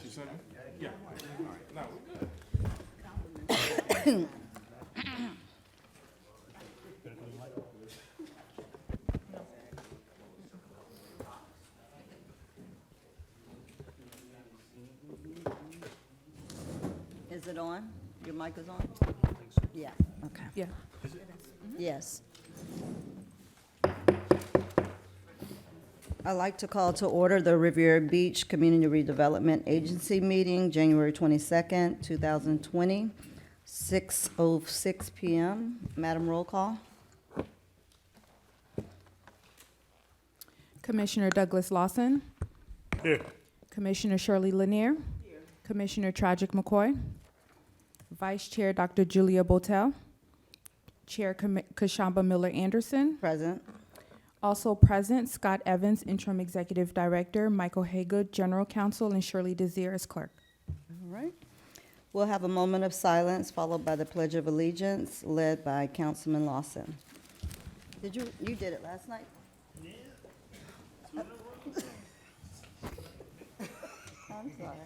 you sent me? Yeah. All right. No, we're good. Is it on? Your mic is on? Yeah, okay. Yeah. Yes. I'd like to call to order the Riviera Beach Community Redevelopment Agency meeting, January 22nd, 2020, 6:06 PM. Madam, roll call. Commissioner Douglas Lawson. Here. Commissioner Shirley Lanier. Commissioner Tragic McCoy. Vice Chair Dr. Julia Botel. Chair Kashamba Miller Anderson. Present. Also present, Scott Evans, Interim Executive Director, Michael Haygood, General Counsel, and Shirley Desir as Clerk. All right. We'll have a moment of silence followed by the Pledge of Allegiance led by Councilman Lawson. You did it last night? Yeah. I'm sorry.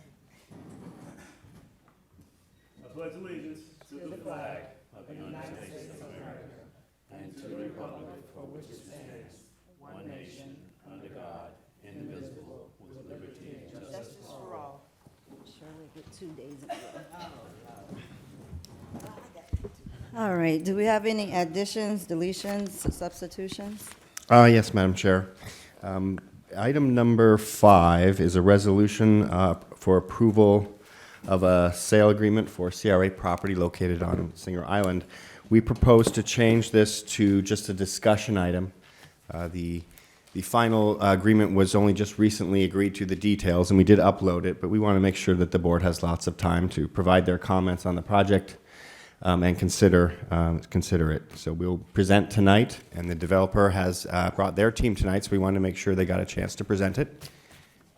I pledge allegiance to the flag of the United States of America and to the republic for which it stands, one nation, under God, indivisible, with liberty and justice for all. Surely get 2 days in a row. All right, do we have any additions, deletions, substitutions? Yes, Madam Chair. Item number 5 is a resolution for approval of a sale agreement for CRA property located on Singer Island. We propose to change this to just a discussion item. The final agreement was only just recently agreed to, the details, and we did upload it, but we want to make sure that the board has lots of time to provide their comments on the project and consider it. So we'll present tonight, and the developer has brought their team tonight, so we want to make sure they got a chance to present it.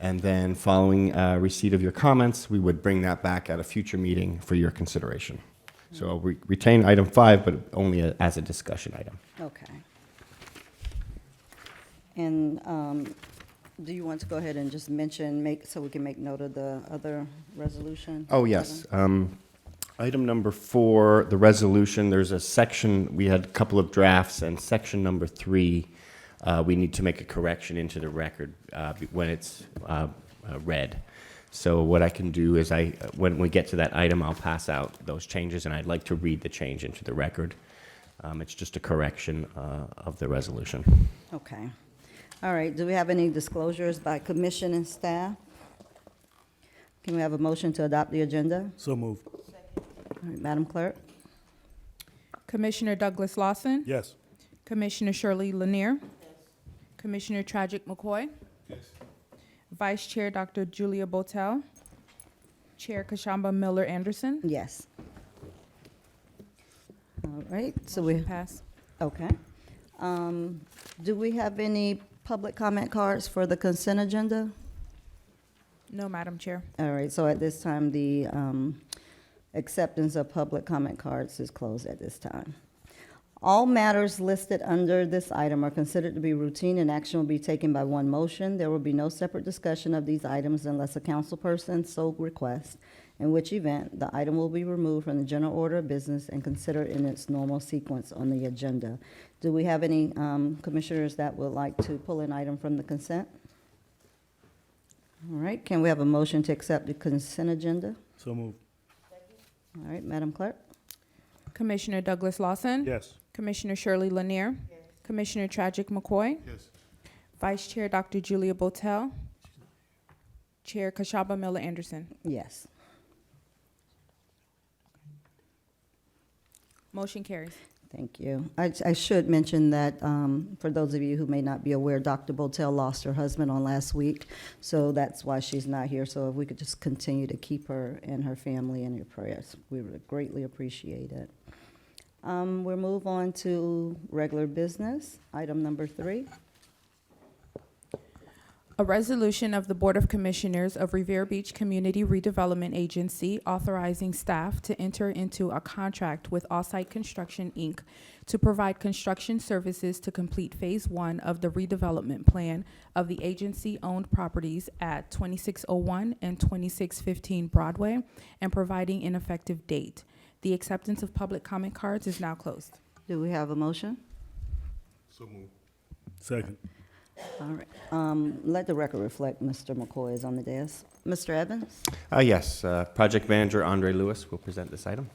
And then following receipt of your comments, we would bring that back at a future meeting for your consideration. So I'll retain item 5, but only as a discussion item. Okay. And do you want to go ahead and just mention, so we can make note of the other resolution? Oh, yes. Item number 4, the resolution, there's a section, we had a couple of drafts, and section number 3, we need to make a correction into the record when it's read. So what I can do is when we get to that item, I'll pass out those changes, and I'd like to read the change into the record. It's just a correction of the resolution. Okay. All right, do we have any disclosures by commission and staff? Can we have a motion to adopt the agenda? So moved. All right, Madam Clerk? Commissioner Douglas Lawson. Yes. Commissioner Shirley Lanier. Commissioner Tragic McCoy. Yes. Vice Chair Dr. Julia Botel. Chair Kashamba Miller Anderson. Yes. All right, so we, Pass. okay. Do we have any public comment cards for the consent agenda? No, Madam Chair. All right, so at this time, the acceptance of public comment cards is closed at this time. All matters listed under this item are considered to be routine, and action will be taken by one motion. There will be no separate discussion of these items unless a councilperson so requests, in which event the item will be removed from the general order of business and considered in its normal sequence on the agenda. Do we have any commissioners that would like to pull an item from the consent? All right, can we have a motion to accept the consent agenda? So moved. All right, Madam Clerk? Commissioner Douglas Lawson. Yes. Commissioner Shirley Lanier. Commissioner Tragic McCoy. Yes. Vice Chair Dr. Julia Botel. Chair Kashaba Miller Anderson. Yes. Motion carries. Thank you. I should mention that, for those of you who may not be aware, Dr. Botel lost her husband on last week, so that's why she's not here. So if we could just continue to keep her and her family in your prayers, we would greatly appreciate it. We'll move on to regular business, item number 3. A resolution of the Board of Commissioners of Riviera Beach Community Redevelopment Agency authorizing staff to enter into a contract with Allsite Construction, Inc. to provide construction services to complete Phase 1 of the redevelopment plan of the agency-owned properties at 2601 and 2615 Broadway and providing an effective date. The acceptance of public comment cards is now closed. Do we have a motion? So move. Second. All right. Let the record reflect Mr. McCoy is on the desk. Mr. Evans? Yes, Project Manager Andre Lewis will present this item.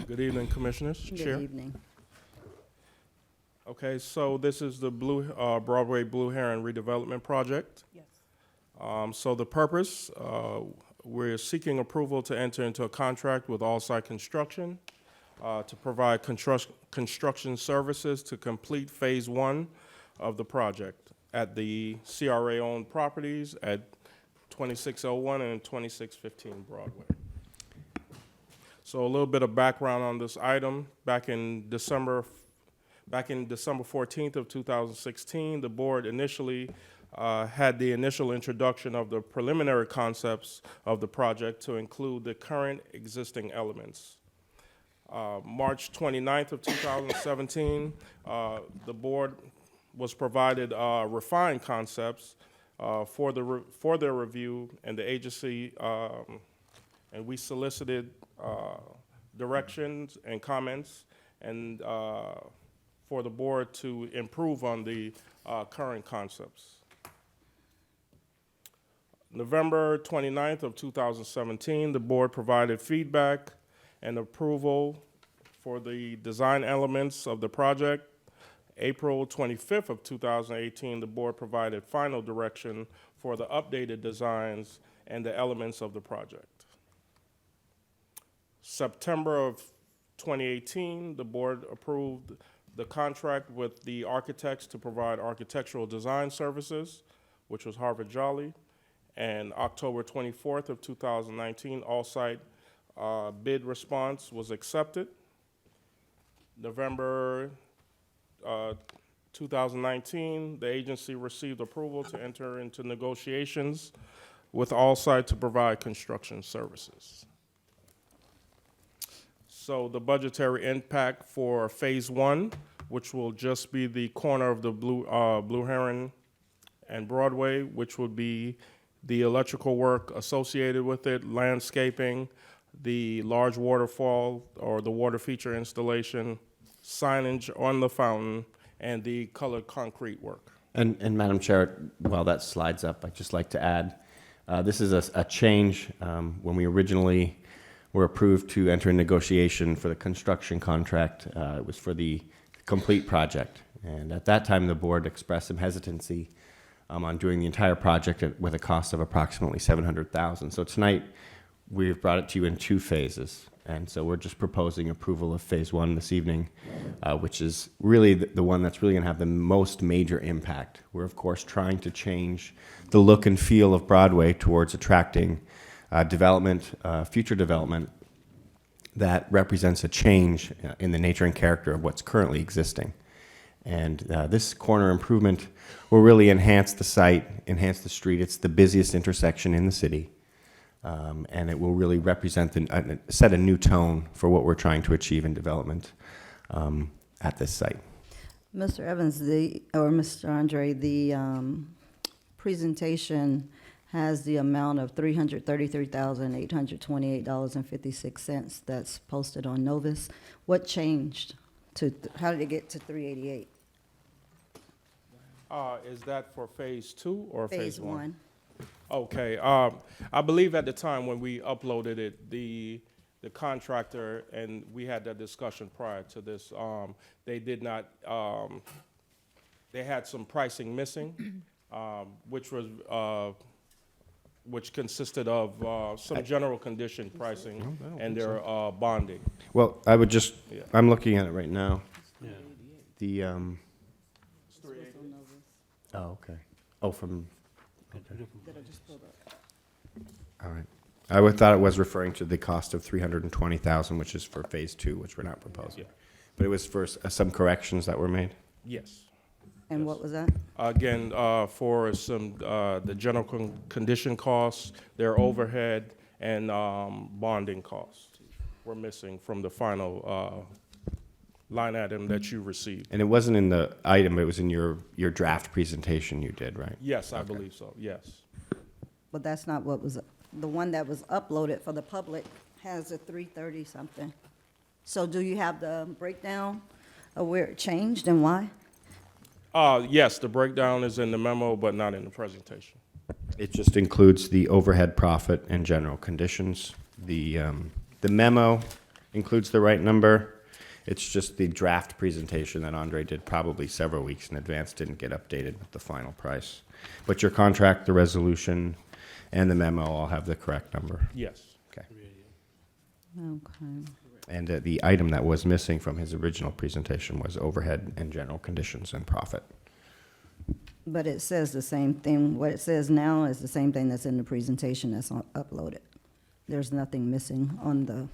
Good evening, Commissioners, Chair. Good evening. Okay, so this is the Broadway Blue Heron redevelopment project. Yes. So the purpose, we're seeking approval to enter into a contract with Allsite Construction to provide construction services to complete Phase 1 of the project at the CRA-owned properties at 2601 and 2615 Broadway. So a little bit of background on this item. Back in December 14th of 2016, the board initially had the initial introduction of the preliminary concepts of the project to include the current existing elements. March 29th of 2017, the board was provided refined concepts for their review, and the agency and we solicited directions and comments and for the board to improve on the current concepts. November 29th of 2017, the board provided feedback and approval for the design elements of the project. April 25th of 2018, the board provided final direction for the updated designs and the elements of the project. September of 2018, the board approved the contract with the architects to provide architectural design services, which was Harvard Jolly. And October 24th of 2019, Allsite bid response was accepted. November 2019, the agency received approval to enter into negotiations with Allsite to provide construction services. So the budgetary impact for Phase 1, which will just be the corner of the Blue Heron and Broadway, which would be the electrical work associated with it, landscaping, the large waterfall or the water feature installation, signage on the fountain, and the colored concrete work. And Madam Chair, while that slides up, I'd just like to add, this is a change. When we originally were approved to enter in negotiation for the construction contract, it was for the complete project. And at that time, the board expressed some hesitancy on doing the entire project with a cost of approximately $700,000. So tonight, we've brought it to you in two phases. And so we're just proposing approval of Phase 1 this evening, which is really the one that's really going to have the most major impact. We're, of course, trying to change the look and feel of Broadway towards attracting development, future development that represents a change in the nature and character of what's currently existing. And this corner improvement will really enhance the site, enhance the street. It's the busiest intersection in the city. And it will really represent, set a new tone for what we're trying to achieve in development at this site. Mr. Evans, Mr. Andre, the presentation has the amount of $333,828.56 that's posted on Novus. What changed how did it get to 388? Is that for Phase 2 or Phase 1? Phase 1. Okay. Okay, I believe at the time when we uploaded it, the contractor, and we had that discussion prior to this, they did not, they had some pricing missing, which consisted of some general condition pricing and their bonding. Well, I would just, Yeah. I'm looking at it right now. Yeah. The, oh, okay. Oh, from, all right. I thought it was referring to the cost of $320,000, which is for Phase 2, which we're not proposing. Yeah. But it was for some corrections that were made? Yes. And Yes. what was that? Again, for some, the general condition costs, their overhead, and bonding costs were missing from the final line item that you received. And it wasn't in the item, it was in your draft presentation you did, right? Yes, I believe so, yes. But that's not what was, the one that was uploaded for the public has a 330 something. So do you have the breakdown of where it changed and why? Yes, the breakdown is in the memo, but not in the presentation. It just includes the overhead profit and general conditions. The memo includes the right number. It's just the draft presentation that Andre did probably several weeks in advance didn't get updated with the final price. But your contract, the resolution, and the memo all have the correct number. Yes. Okay. Okay. And the item that was missing from his original presentation was overhead and general conditions and profit. But it says the same thing, what it says now is the same thing that's in the presentation that's uploaded. There's nothing missing on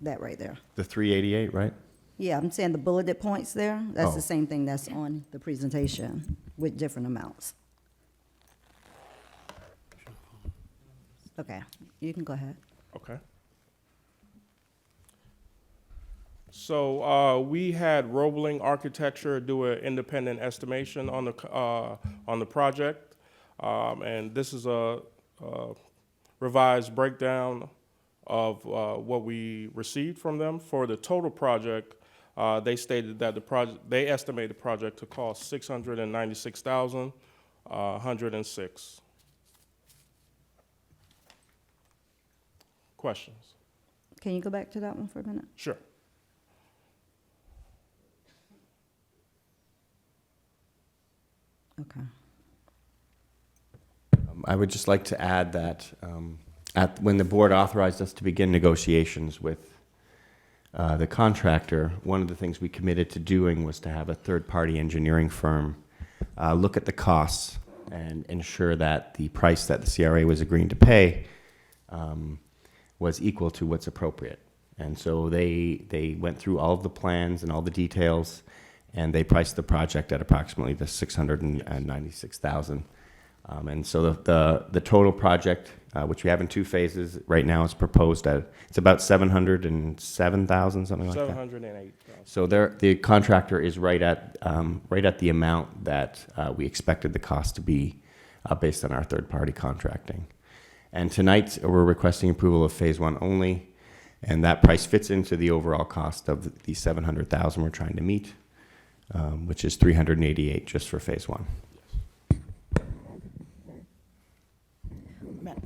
that right there. The 388, right? Yeah, I'm saying the bulleted points there, that's Oh. the same thing that's on the presentation with different amounts. Okay, you can go ahead. Okay. So we had Roebling Architecture do an independent estimation on the project, and this is a revised breakdown of what we received from them for the total project. They stated that they estimate the project to cost $696,106. Questions? Can you go back to that one for a minute? Sure. Okay. I would just like to add that when the board authorized us to begin negotiations with the contractor, one of the things we committed to doing was to have a third-party engineering firm look at the costs and ensure that the price that the CRA was agreeing to pay was equal to what's appropriate. And so they went through all of the plans and all the details, and they priced the project at approximately the $696,000. And so the total project, which we have in two phases right now, is proposed at, it's about $707,000, something like that. 708. So the contractor is right at the amount that we expected the cost to be based on our third-party contracting. And tonight, we're requesting approval of Phase 1 only, and that price fits into the overall cost of the $700,000 we're trying to meet, which is $388 just for Phase 1.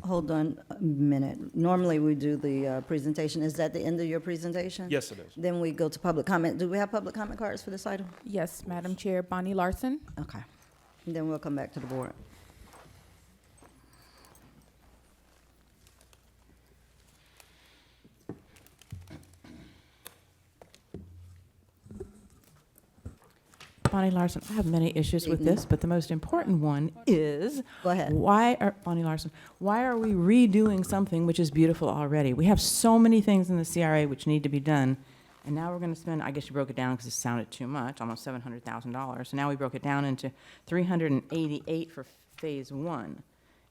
Hold on a minute. Normally, we do the presentation. Is that the end of your presentation? Yes, it is. Then we go to public comment. Do we have public comment cards for this item? Yes, Madam Chair, Bonnie Larson. Okay. And then we'll come back to the board. Bonnie Larson, I have many issues with this, but the most important one is Go ahead. Bonnie Larson, why are we redoing something which is beautiful already? We have so many things in the CRA which need to be done, and now we're going to spend, I guess you broke it down because it sounded too much, almost $700,000. So now we broke it down into $388 for Phase 1,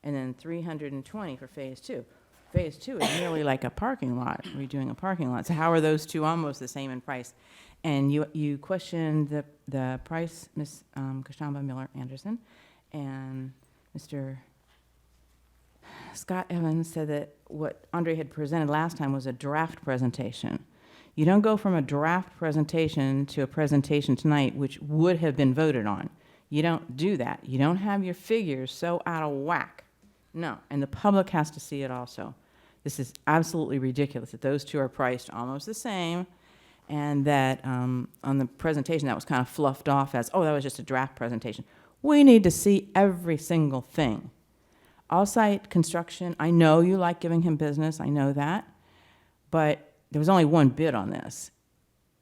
and then $320 for Phase 2. Phase 2 is nearly like a parking lot, redoing a parking lot. So how are those two almost the same in price? And you questioned the price, Ms. Kashamba Miller-Anderson, and Mr. Scott Evans said that what Andre had presented last time was a draft presentation. You don't go from a draft presentation to a presentation tonight, which would have been voted on. You don't do that. You don't have your figures so out of whack. No, and the public has to see it also. This is absolutely ridiculous that those two are priced almost the same, and that on the presentation that was kind of fluffed off as, oh, that was just a draft presentation. We need to see every single thing. All-site construction, I know you like giving him business, I know that, but there was only one bid on this.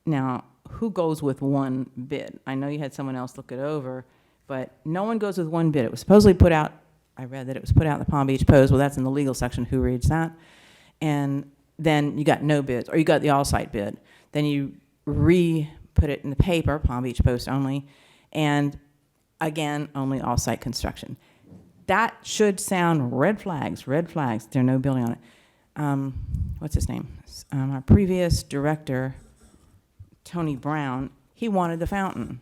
Now, who goes with one bid? I know you had someone else look it over, but no one goes with one bid. It was supposedly put out, I read that it was put out in the Palm Beach Post. Well, that's in the legal section, who reads that? And then you got no bids, or you got the all-site bid. Then you re-put it in the paper, Palm Beach Post only, and Again, only off-site construction. That should sound red flags, red flags. There's no building on it. What's his name? Our previous director, Tony Brown, he wanted the fountain.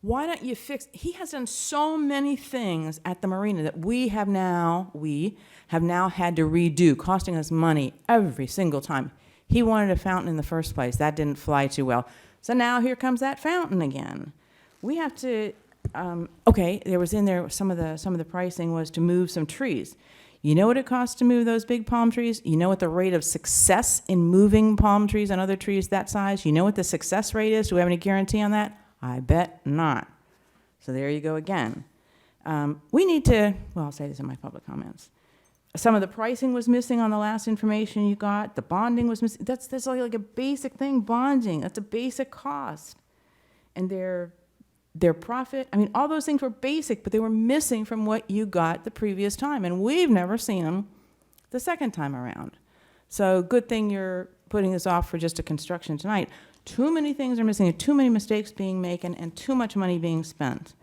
Why don't you fix, he has done so many things at the marina that we have now had to redo, costing us money every single time. He wanted a fountain in the first place. That didn't fly too well. So now here comes that fountain again. We have to, okay, there was in there, some of the pricing was to move some trees. You know what it costs to move those big palm trees? You know what the rate of success in moving palm trees and other trees that size? You know what the success rate is? Do we have any guarantee on that? I bet not. So there you go again. We need to, well, I'll say this in my public comments. Some of the pricing was missing on the last information you got. The bonding was missing. That's like a basic thing, bonding. That's a basic cost. And their profit, I mean, all those things were basic, but they were missing from what you got the previous time. And we've never seen them the second time around. So good thing you're putting this off for just a construction tonight. Too many things are missing, too many mistakes being made, and too much money being spent.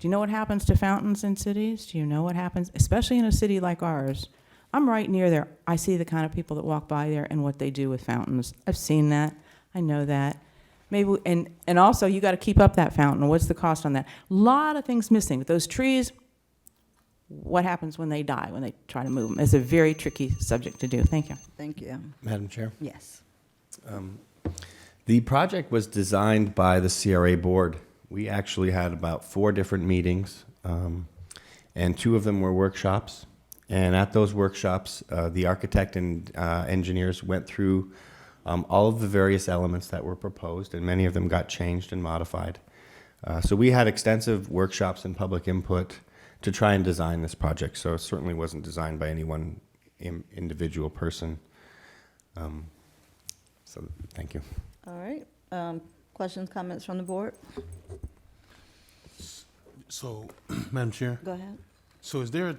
Do you know what happens to fountains in cities? Do you know what happens, especially in a city like ours? I'm right near there. I see the kind of people that walk by there and what they do with fountains. I've seen that. I know that. Maybe, and also you got to keep up that fountain. What's the cost on that? A lot of things missing. With those trees, what happens when they die, when they try to move them? It's a very tricky subject to do. Thank you. Thank you. Madam Chair? Yes. The project was designed by the CRA board. We actually had about 4 different meetings, and 2 of them were workshops. And at those workshops, the architect and engineers went through all of the various elements that were proposed, and many of them got changed and modified. So we had extensive workshops and public input to try and design this project. So it certainly wasn't designed by any one individual person. So thank you. All right. Questions, comments from the board? So, Madam Chair, Go ahead. so is there,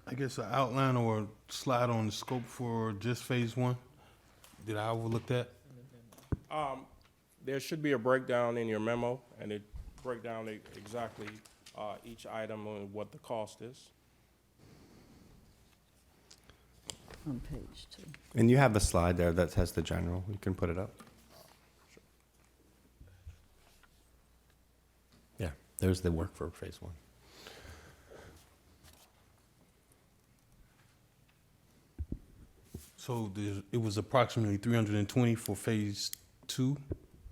I guess, an outline or a slide on the scope for just phase 1? Did I overlook that? There should be a breakdown in your memo, and it break down exactly each item and what the cost is. On page 2. And you have the slide there that has the general. You can put it up. Yeah, there's the work for phase 1. So it was approximately 320 for phase 2,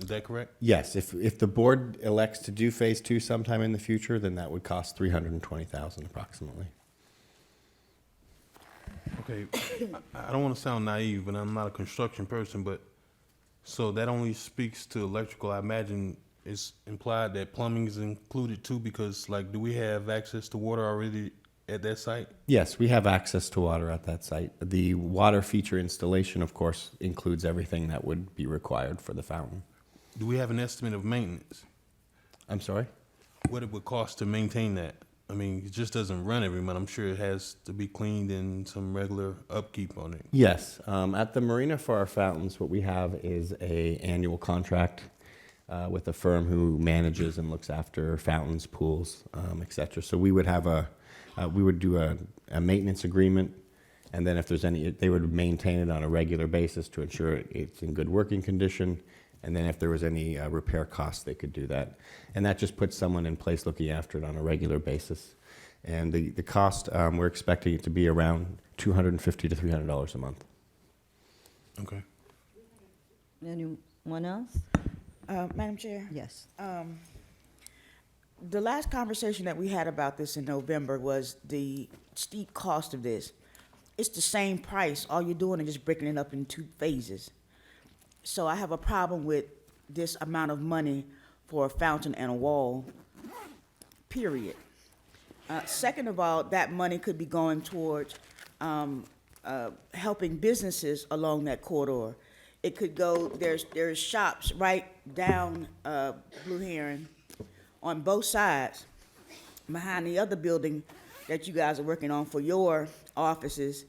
is that correct? Yes, if the board elects to do phase 2 sometime in the future, then that would cost $320,000 approximately. Okay, I don't want to sound naive, but I'm not a construction person, but, so that only speaks to electrical. I imagine it's implied that plumbing is included too, because like, do we have access to water already at that site? Yes, we have access to water at that site. The water feature installation, of course, includes everything that would be required for the fountain. Do we have an estimate of maintenance? I'm sorry? What it would cost to maintain that? I mean, it just doesn't run every month. I'm sure it has to be cleaned and some regular upkeep on it. Yes, at the marina for our fountains, what we have is a annual contract with a firm who manages and looks after fountains, pools, et cetera. So we would have we would do a maintenance agreement, and then if there's any, they would maintain it on a regular basis to ensure it's in good working condition. And then if there was any repair costs, they could do that. And that just puts someone in place looking after it on a regular basis. And the cost, we're expecting it to be around $250 to $300 a month. Okay. Anyone else? Madam Chair, Yes. the last conversation that we had about this in November was the steep cost of this. It's the same price. All you're doing is just breaking it up in 2 phases. So I have a problem with this amount of money for a fountain and a wall, period. Second of all, that money could be going towards helping businesses along that corridor. It could go, there's shops right down Blue Heron on both sides, behind the other building that you guys are working on for your offices.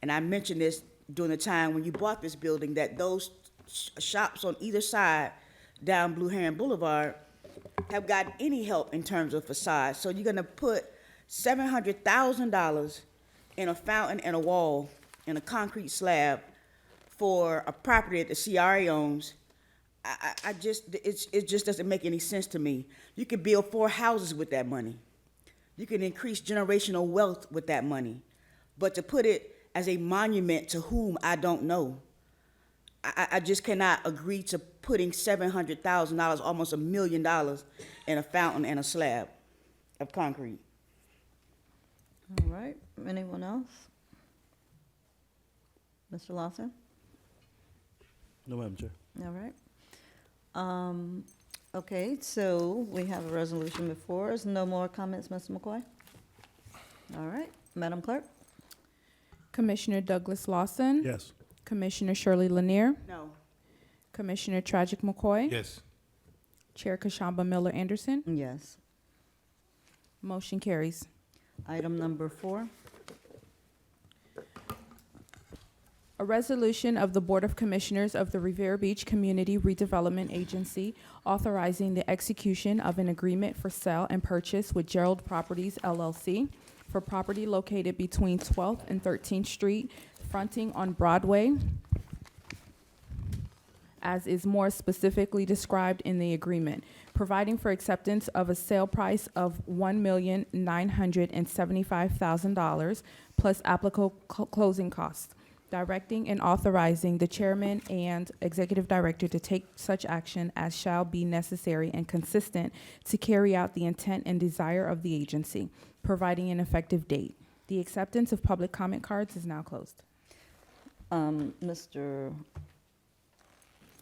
And I mentioned this during the time when you bought this building, that those shops on either side down Blue Heron Boulevard have gotten any help in terms of facade. So you're gonna put $700,000 in a fountain and a wall and a concrete slab for a property that the CRA owns. I just, it just doesn't make any sense to me. You could build 4 houses with that money. You can increase generational wealth with that money. But to put it as a monument to whom I don't know, I just cannot agree to putting $700,000, almost $1 million, in a fountain and a slab of concrete. All right, anyone else? Mr. Lawson? No, Madam Chair. All right. Okay, so we have a resolution before us. No more comments, Mr. McCoy? All right, Madam Clerk? Commissioner Douglas Lawson. Yes. Commissioner Shirley Lanier. No. Commissioner Tragic McCoy. Yes. Chair Kashamba Miller Anderson. Yes. Motion carries. Item number 4. A resolution of the Board of Commissioners of the Riviera Beach Community Redevelopment Agency authorizing the execution of an agreement for sale and purchase with Gerald Properties LLC for property located between 12th and 13th Street, fronting on Broadway, as is more specifically described in the agreement, providing for acceptance of a sale price of $1,975,000 plus applicable closing costs, directing and authorizing the chairman and executive director to take such action as shall be necessary and consistent to carry out the intent and desire of the agency, providing an effective date. The acceptance of public comment cards is now closed. Mr.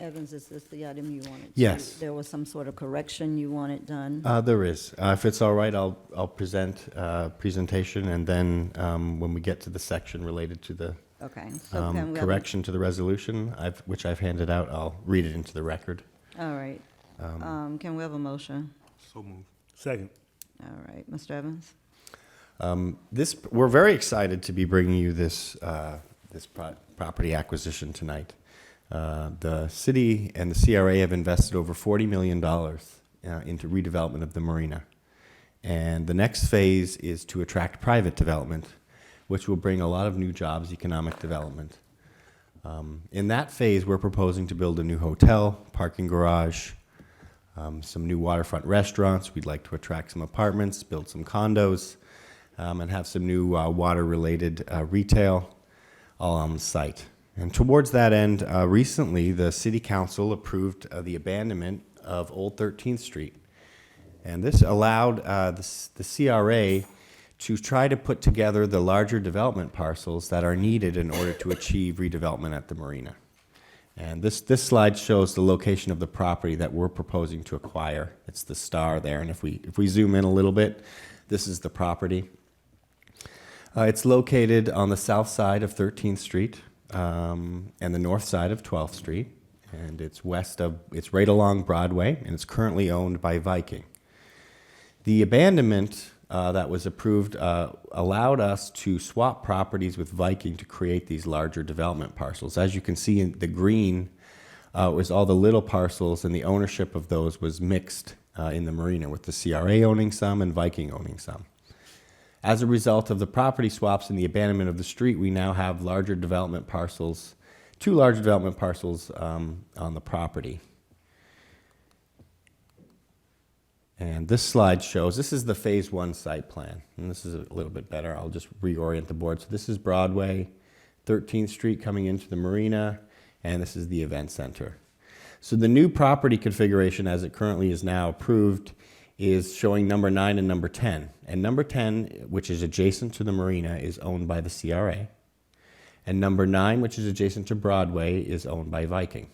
Evans, is this the item you wanted? Yes. There was some sort of correction you wanted done? There is. If it's all right, I'll present presentation, and then when we get to the section related to the Okay. So can we have a- correction to the resolution, which I've handed out, I'll read it into the record. All right. Can we have a motion? So moved. Second. All right, Mr. Evans? We're very excited to be bringing you this property acquisition tonight. The city and the CRA have invested over $40 million into redevelopment of the marina. And the next phase is to attract private development, which will bring a lot of new jobs, economic development. In that phase, we're proposing to build a new hotel, parking garage, some new waterfront restaurants. We'd like to attract some apartments, build some condos, and have some new water-related retail all on the site. And towards that end, recently, the City Council approved the abandonment of Old 13th Street. And this allowed the CRA to try to put together the larger development parcels that are needed in order to achieve redevelopment at the marina. And this slide shows the location of the property that we're proposing to acquire. It's the star there, and if we zoom in a little bit, this is the property. It's located on the south side of 13th Street and the north side of 12th Street, and it's right along Broadway, and it's currently owned by Viking. The abandonment that was approved allowed us to swap properties with Viking to create these larger development parcels. As you can see, in the green was all the little parcels, and the ownership of those was mixed in the marina, with the CRA owning some and Viking owning some. As a result of the property swaps and the abandonment of the street, we now have two larger development parcels on the property. And this slide shows, this is the Phase 1 site plan. And this is a little bit better. I'll just reorient the board. So this is Broadway, 13th Street coming into the marina, and this is the event center. So the new property configuration as it currently is now approved is showing number 9 and number 10. And number 10, which is adjacent to the marina, is owned by the CRA. And number 9, which is adjacent to Broadway, is owned by Viking.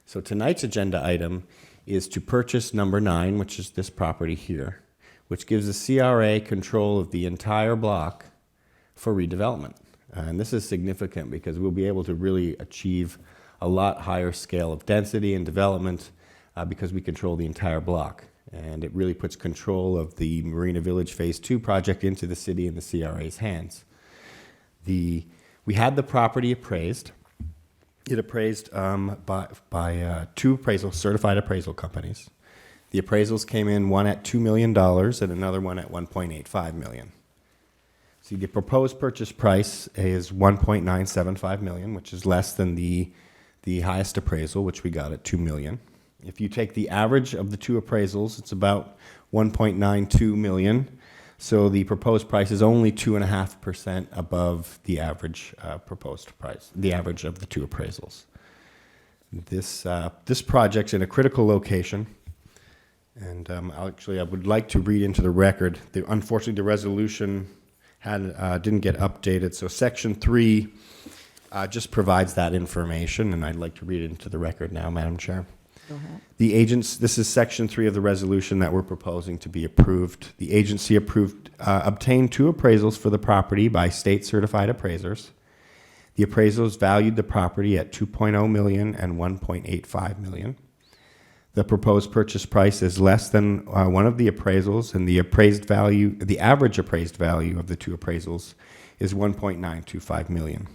So tonight's agenda item is to purchase number 9, which is this property here, which gives the CRA control of the entire block for redevelopment. And this is significant because we'll be able to really achieve a lot higher scale of density and development because we control the entire block. And it really puts control of the Marina Village Phase 2 project into the city and the CRA's hands. We had the property appraised. It appraised by two certified appraisal companies. The appraisals came in, one at $2 million and another one at $1.85 million. See, the proposed purchase price is $1.975 million, which is less than the highest appraisal, which we got at $2 million. If you take the average of the two appraisals, it's about $1.92 million. So the proposed price is only 2.5% above the average proposed price, the average of the two appraisals. This project's in a critical location, and I would like to read into the record. Unfortunately, the resolution didn't get updated, so Section 3 just provides that information, and I'd like to read it into the record now, Madam Chair. Go ahead. This is Section 3 of the resolution that we're proposing to be approved. The agency obtained two appraisals for the property by state-certified appraisers. The appraisals valued the property at $2.0 million and $1.85 million. The proposed purchase price is less than one of the appraisals, and the average appraised value of the two appraisals is $1.925 million.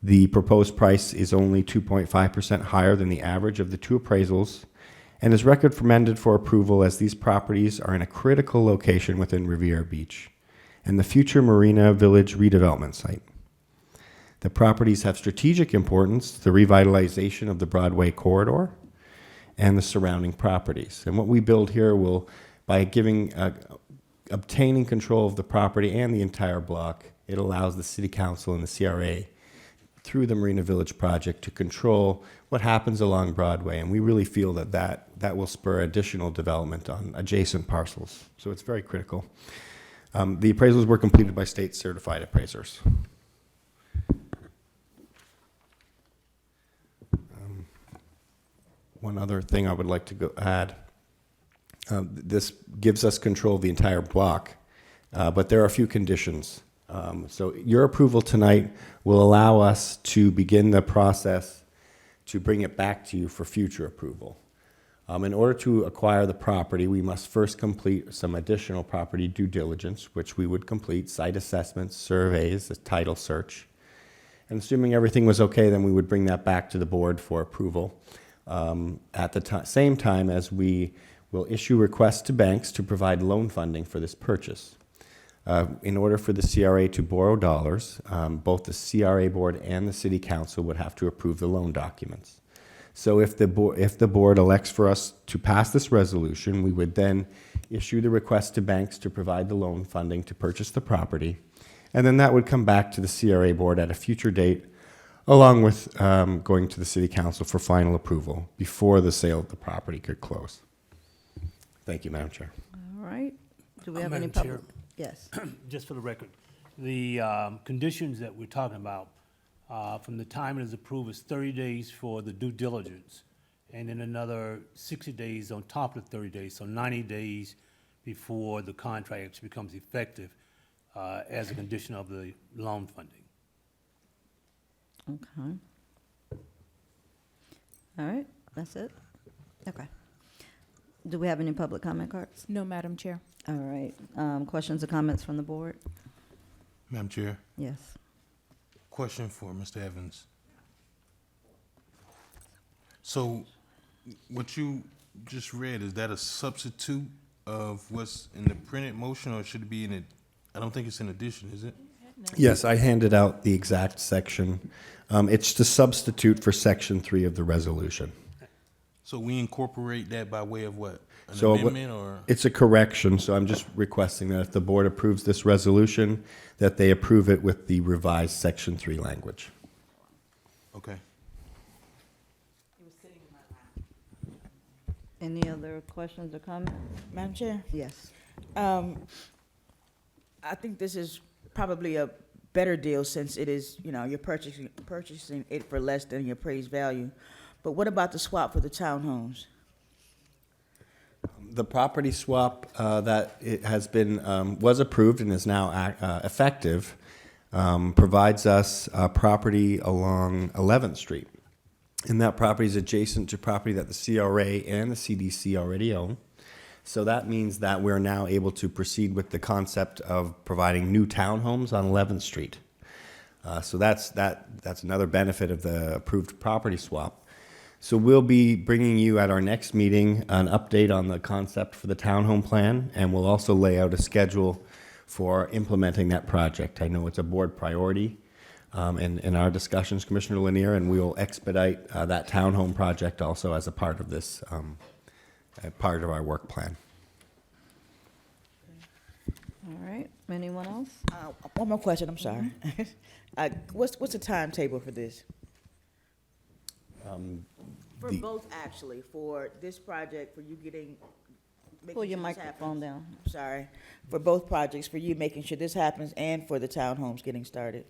The proposed price is only 2.5% higher than the average of the two appraisals and is recommended for approval as these properties are in a critical location within Riviera Beach and the future Marina Village redevelopment site. The properties have strategic importance to the revitalization of the Broadway corridor and the surrounding properties. And what we build here will, by obtaining control of the property and the entire block, it allows the City Council and the CRA through the Marina Village project to control what happens along Broadway. And we really feel that will spur additional development on adjacent parcels. So it's very critical. The appraisals were completed by state-certified appraisers. One other thing I would like to add. This gives us control of the entire block, but there are a few conditions. So your approval tonight will allow us to begin the process to bring it back to you for future approval. In order to acquire the property, we must first complete some additional property due diligence, which we would complete, site assessments, surveys, a title search. And assuming everything was okay, then we would bring that back to the board for approval. At the same time as we will issue requests to banks to provide loan funding for this purchase. In order for the CRA to borrow dollars, both the CRA board and the City Council would have to approve the loan documents. So if the board elects for us to pass this resolution, we would then issue the request to banks to provide the loan funding to purchase the property, and then that would come back to the CRA board at a future date, along with going to the City Council for final approval before the sale of the property could close. Thank you, Madam Chair. All right. Do we have any Madam public? Chair. Yes. Just for the record, the conditions that we're talking about, from the time it is approved, is 30 days for the due diligence, and then another 60 days on top of the 30 days, so 90 days before the contract actually becomes effective as a condition of the loan funding. Okay. All right, that's it? Okay. Do we have any public comment cards? No, Madam Chair. All right, questions or comments from the board? Madam Chair, Yes. question for Mr. Evans. So what you just read, is that a substitute of what's in the printed motion, or should it be in it? I don't think it's in addition, is it? Yes, I handed out the exact section. It's to substitute for Section 3 of the resolution. So we incorporate that by way of what? An So amendment, or? it's a correction, so I'm just requesting that if the board approves this resolution, that they approve it with the revised Section 3 language. Okay. Any other questions or comments? Madam Chair? Yes. I think this is probably a better deal since it is, you're purchasing it for less than your appraised value. But what about the swap for the townhomes? The property swap that it has been, was approved and is now effective, provides us property along 11th Street. And that property is adjacent to property that the CRA and the CDC already own. So that means that we're now able to proceed with the concept of providing new townhomes on 11th Street. So that's another benefit of the approved property swap. So we'll be bringing you at our next meeting an update on the concept for the townhome plan, and we'll also lay out a schedule for implementing that project. I know it's a board priority in our discussions, Commissioner Lanier, and we will expedite that townhome project also as a part of this, part of our work plan. All right, anyone else? One more question, I'm sorry. What's the timetable for this? For the- both, actually, for this project, for you making Pull your sure this microphone happens. down. Sorry, for both projects, for you making sure this happens and for the townhomes getting started.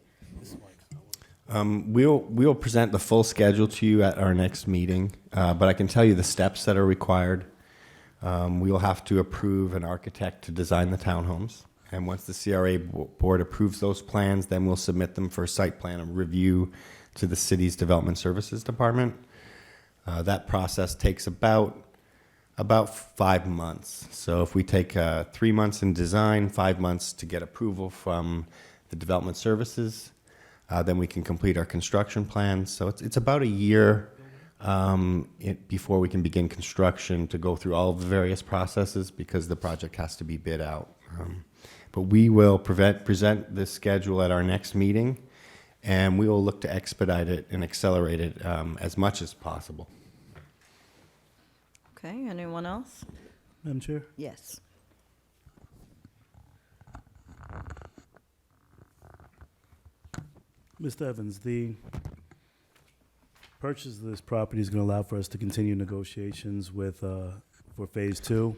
We'll present the full schedule to you at our next meeting, but I can tell you the steps that are required. We'll have to approve an architect to design the townhomes, and once the CRA board approves those plans, then we'll submit them for site plan review to the city's Development Services Department. That process takes about 5 months. So if we take 3 months in design, 5 months to get approval from the Development Services, then we can complete our construction plans. So it's about a year before we can begin construction to go through all of the various processes because the project has to be bid out. But we will present this schedule at our next meeting, and we will look to expedite it and accelerate it as much as possible. Okay, anyone else? Madam Chair? Yes. Mr. Evans, the purchase of this property is going to allow for us to continue negotiations with, for Phase 2.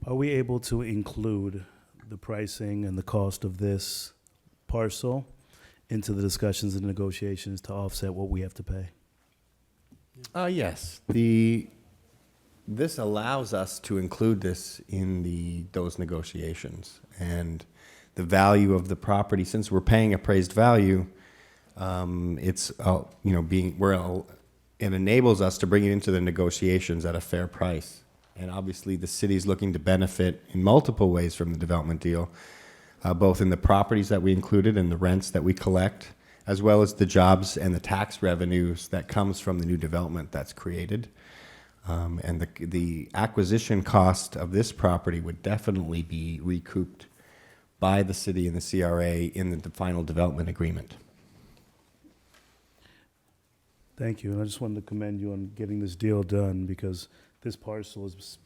Are we able to include the pricing and the cost of this parcel into the discussions and negotiations to offset what we have to pay? Yes. This allows us to include this in those negotiations. And the value of the property, since we're paying appraised value, it enables us to bring it into the negotiations at a fair price. And obviously, the city's looking to benefit in multiple ways from the development deal, both in the properties that we included and the rents that we collect, as well as the jobs and the tax revenues that comes from the new development that's created. And the acquisition cost of this property would definitely be recouped by the city and the CRA in the final development agreement. Thank you, and I just wanted to commend you on getting this deal done because this parcel has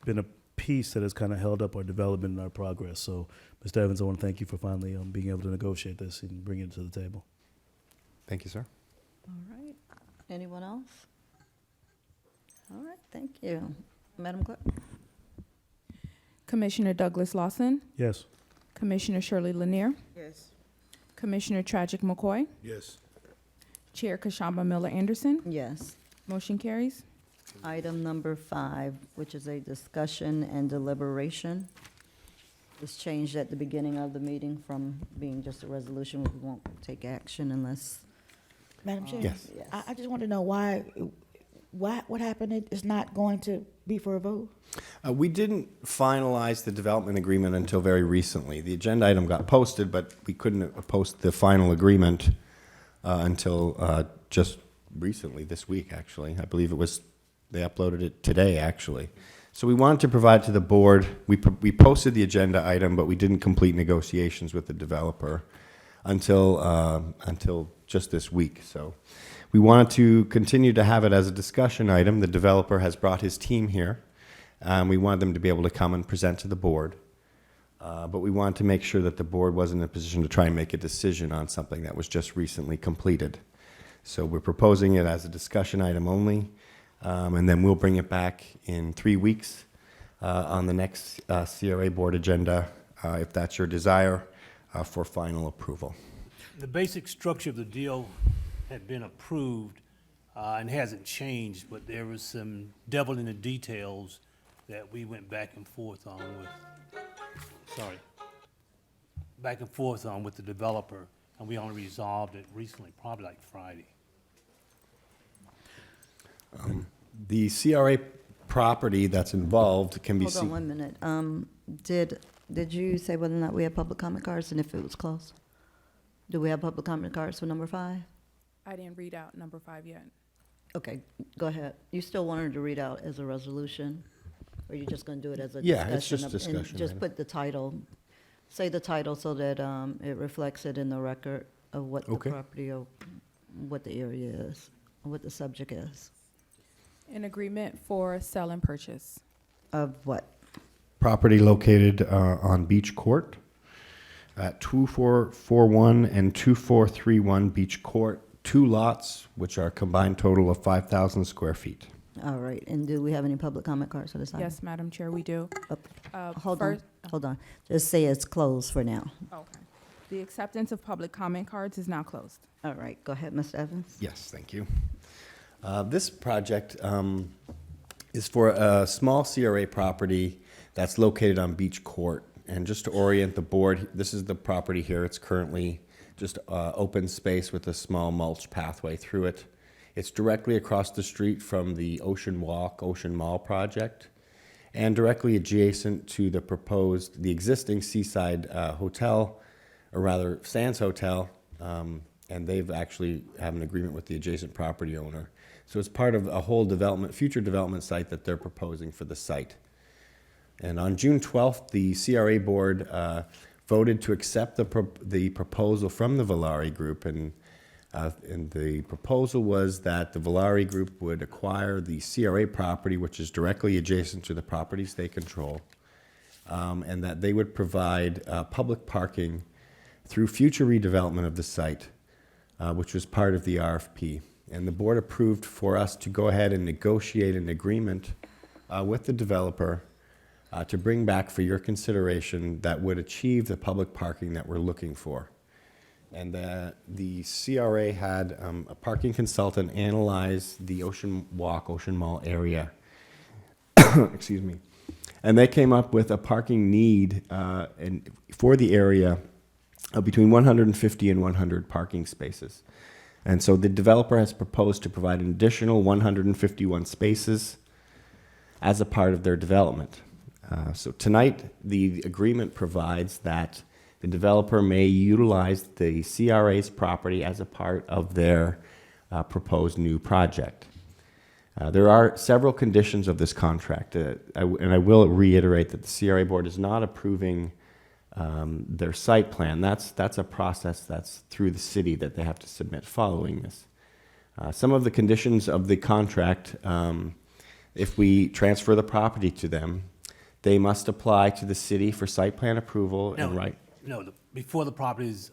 been a piece that has kind of held up our development and our progress. So, Mr. Evans, I want to thank you for finally being able to negotiate this and bring it to the table. Thank you, sir. All right, anyone else? All right, thank you. Madam Clerk? Commissioner Douglas Lawson, Yes. Commissioner Shirley Lanier, Yes. Commissioner Tragic McCoy, Yes. Chair Kashamba Miller Anderson. Yes. Motion carries. Item number 5, which is a discussion and deliberation. It's changed at the beginning of the meeting from being just a resolution. We won't take action unless, Madam Chair? Yes. yes. I just want to know why, what happened? It's not going to be for a vote? We didn't finalize the development agreement until very recently. The agenda item got posted, but we couldn't post the final agreement until just recently, this week, actually. I believe they uploaded it today, actually. So we wanted to provide to the board, we posted the agenda item, but we didn't complete negotiations with the developer until just this week. So we wanted to continue to have it as a discussion item. The developer has brought his team here. We wanted them to be able to come and present to the board. But we wanted to make sure that the board wasn't in a position to try and make a decision on something that was just recently completed. So we're proposing it as a discussion item only, and then we'll bring it back in 3 weeks on the next CRA board agenda, if that's your desire, for final approval. The basic structure of the deal had been approved and hasn't changed, but there was some devil in the details that we went back and forth on with the developer, and we only resolved it recently, probably like Friday. The CRA property that's involved can be Hold on seen. 1 minute. Did you say whether or not we had public comment cards and if it was closed? Do we have public comment cards for number 5? I didn't read out number 5 yet. Okay, go ahead. You still wanted to read out as a resolution? Or are you just going to do it as a Yeah, discussion? it's just and discussion just item. put the title, say the title so that it reflects it in the record of what the Okay. property, or what the area is, what the subject is. An agreement for sell and purchase. Of what? Property located on Beach Court at 2441 and 2431 Beach Court, 2 lots, which are a combined total of 5,000 square feet. All right, and do we have any public comment cards for this item? Yes, Madam Chair, we do. Hold on, First- hold on. Just say it's closed for now. Okay. The acceptance of public comment cards is now closed. All right, go ahead, Mr. Evans. Yes, thank you. This project is for a small CRA property that's located on Beach Court. And just to orient the board, this is the property here. It's currently just open space with a small mulch pathway through it. It's directly across the street from the Ocean Walk, Ocean Mall project, and directly adjacent to the existing Seaside Hotel, or rather Sands Hotel, and they've actually have an agreement with the adjacent property owner. So it's part of a whole future development site that they're proposing for the site. And on June 12th, the CRA board voted to accept the proposal from the Valari Group, and the proposal was that the Valari Group would acquire the CRA property, which is directly adjacent to the properties they control, and that they would provide public parking through future redevelopment of the site, which was part of the RFP. And the board approved for us to go ahead and negotiate an agreement with the developer to bring back for your consideration that would achieve the public parking that we're looking for. And the CRA had a parking consultant analyze the Ocean Walk, Ocean Mall area. Excuse me. And they came up with a parking need for the area of between 150 and 100 parking spaces. And so the developer has proposed to provide an additional 151 spaces as a part of their development. So tonight, the agreement provides that the developer may utilize the CRA's property as a part of their proposed new project. There are several conditions of this contract, and I will reiterate that the CRA board is not approving their site plan. That's a process that's through the city that they have to submit following this. Some of the conditions of the contract, if we transfer the property to them, they must apply to the city for site plan approval and right. No, before the property is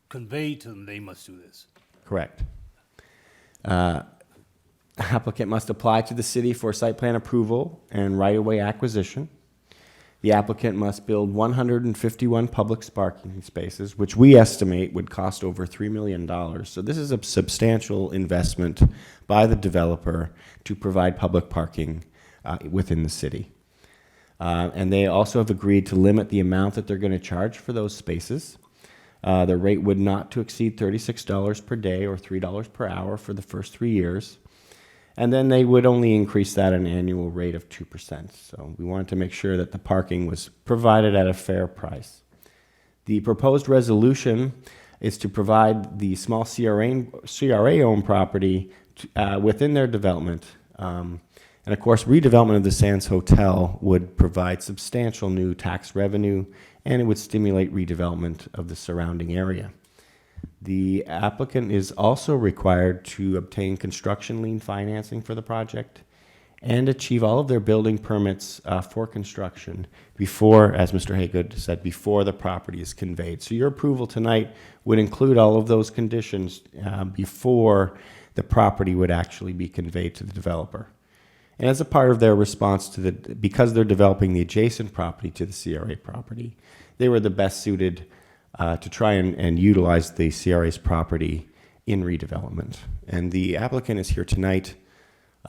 conveyed to them, they must do this. Correct. Applicant must apply to the city for site plan approval and right-of-way acquisition. The applicant must build 151 public parking spaces, which we estimate would cost over $3 million. So this is a substantial investment by the developer to provide public parking within the city. And they also have agreed to limit the amount that they're going to charge for those spaces. The rate would not to exceed $36 per day or $3 per hour for the first 3 years. And then they would only increase that at an annual rate of 2%. So we wanted to make sure that the parking was provided at a fair price. The proposed resolution is to provide the small CRA-owned property within their development. And of course, redevelopment of the Sands Hotel would provide substantial new tax revenue, and it would stimulate redevelopment of the surrounding area. The applicant is also required to obtain construction lien financing for the project and achieve all of their building permits for construction before, as Mr. Haygood said, before the property is conveyed. So your approval tonight would include all of those conditions before the property would actually be conveyed to the developer. And as a part of their response to because they're developing the adjacent property to the CRA property, they were the best suited to try and utilize the CRA's property in redevelopment. And the applicant is here tonight,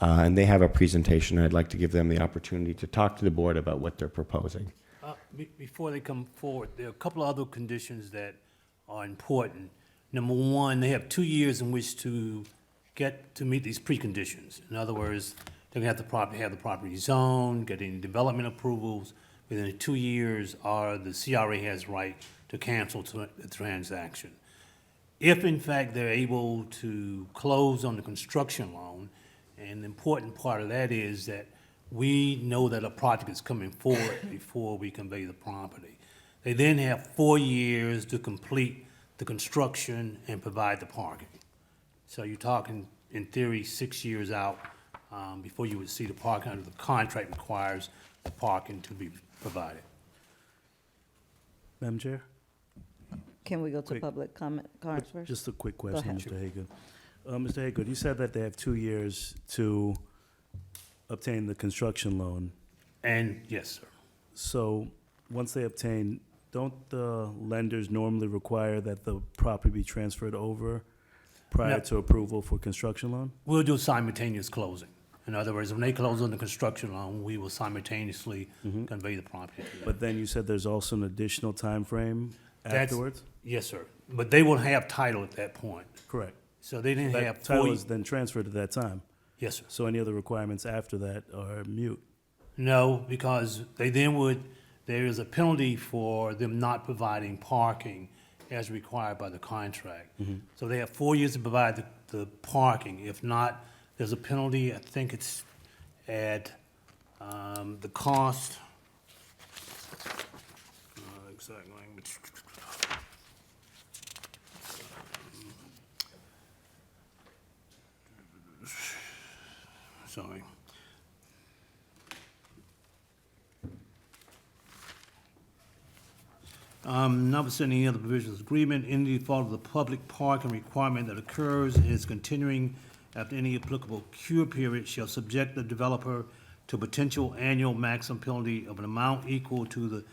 and they have a presentation. I'd like to give them the opportunity to talk to the board about what they're proposing. Before they come forward, there are a couple of other conditions that are important. Number one, they have 2 years in which to meet these preconditions. In other words, they're gonna have the property zoned, get any development approvals. Within 2 years, the CRA has right to cancel the transaction. if in fact they're able to close on the construction loan, and the important part of that is that we know that a project is coming forward before we convey the property. They then have 4 years to complete the construction and provide the parking. So you're talking, in theory, 6 years out, before you would see the parking under the contract requires the parking to be provided. Madam Chair? Can we go to Quick. public comment cards first? Just a quick question, ahead. Mr. Haygood. Mr. Haygood, you said that they have 2 years to obtain the construction loan. And, yes, sir. So, once they obtain, don't the lenders normally require that the property be transferred over prior No. to approval for construction loan? We'll do simultaneous closing. In other words, when they close on the construction loan, we will simultaneously convey the property to them. But then you said there's also an additional time frame That's- afterwards? Yes, sir. But they will have title at that point. Correct. So they didn't have That title 4 is then transferred at that time. Yes, sir. So any other requirements after that are mute. No, because they then would, there is a penalty for them not providing parking as required by the contract. So they have 4 years to provide the parking. If not, there's a penalty, I think it's at the cost, exact language. Sorry. Notwithstanding any other provisions of the agreement, in default of the public parking requirement that occurs and is continuing after any applicable cure period shall subject the developer to potential annual maximum penalty of an amount equal to the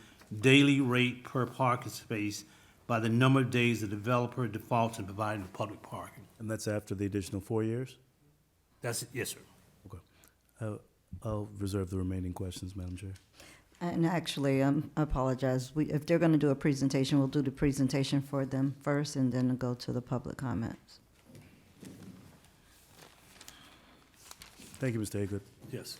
daily rate per parking space by the number of days the developer defaults in providing the public parking. And that's after the additional 4 years? That's it, yes, sir. Okay. I'll reserve the remaining questions, Madam Chair. And actually, I apologize. If they're going to do a presentation, we'll do the presentation for them first and then go to the public comments. Thank you, Mr. Haygood. Yes.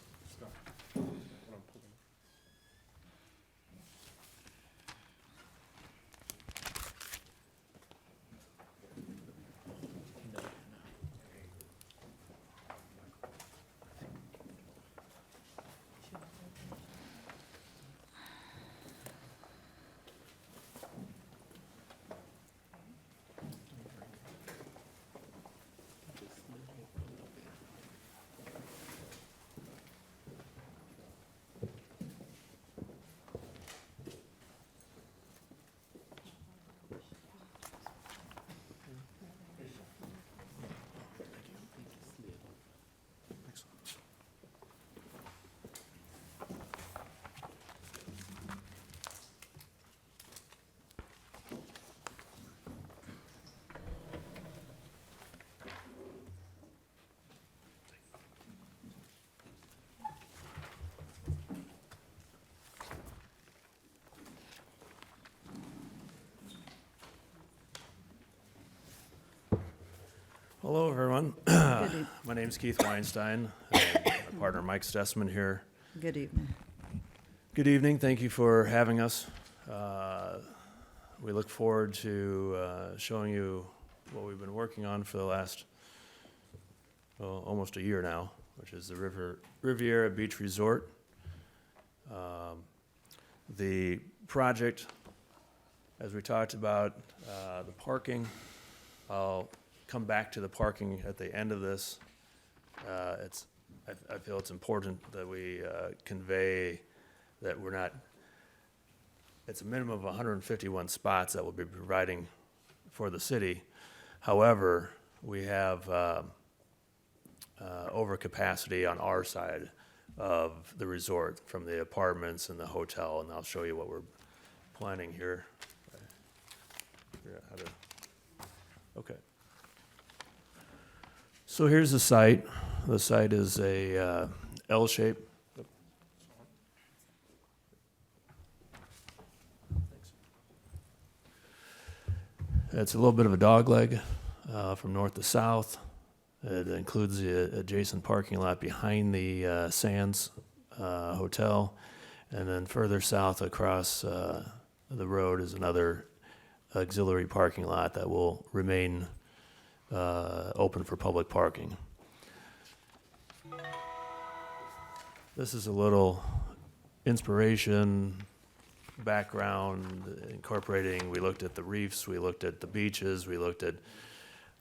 Hello, everyone. My name's Keith Weinstein. My partner Mike Stessman here. Good evening. Good evening. Thank you for having us. We look forward to showing you what we've been working on for the last almost a year now, which is the Riviera Beach Resort. The project, as we talked about, the parking, I'll come back to the parking at the end of this. I feel it's important that we convey that we're not, it's a minimum of 151 spots that we'll be providing for the city. However, we have overcapacity on our side of the resort from the apartments and the hotel, and I'll show you what we're planning here. Figure out how to- Okay. So here's the site. The site is a L shape. It's a little bit of a dogleg from north to south. It includes the adjacent parking lot behind the Sands Hotel. And then further south across the road is another auxiliary parking lot that will remain open for public parking. This is a little inspiration, background, incorporating, we looked at the reefs, we looked at the beaches, we looked at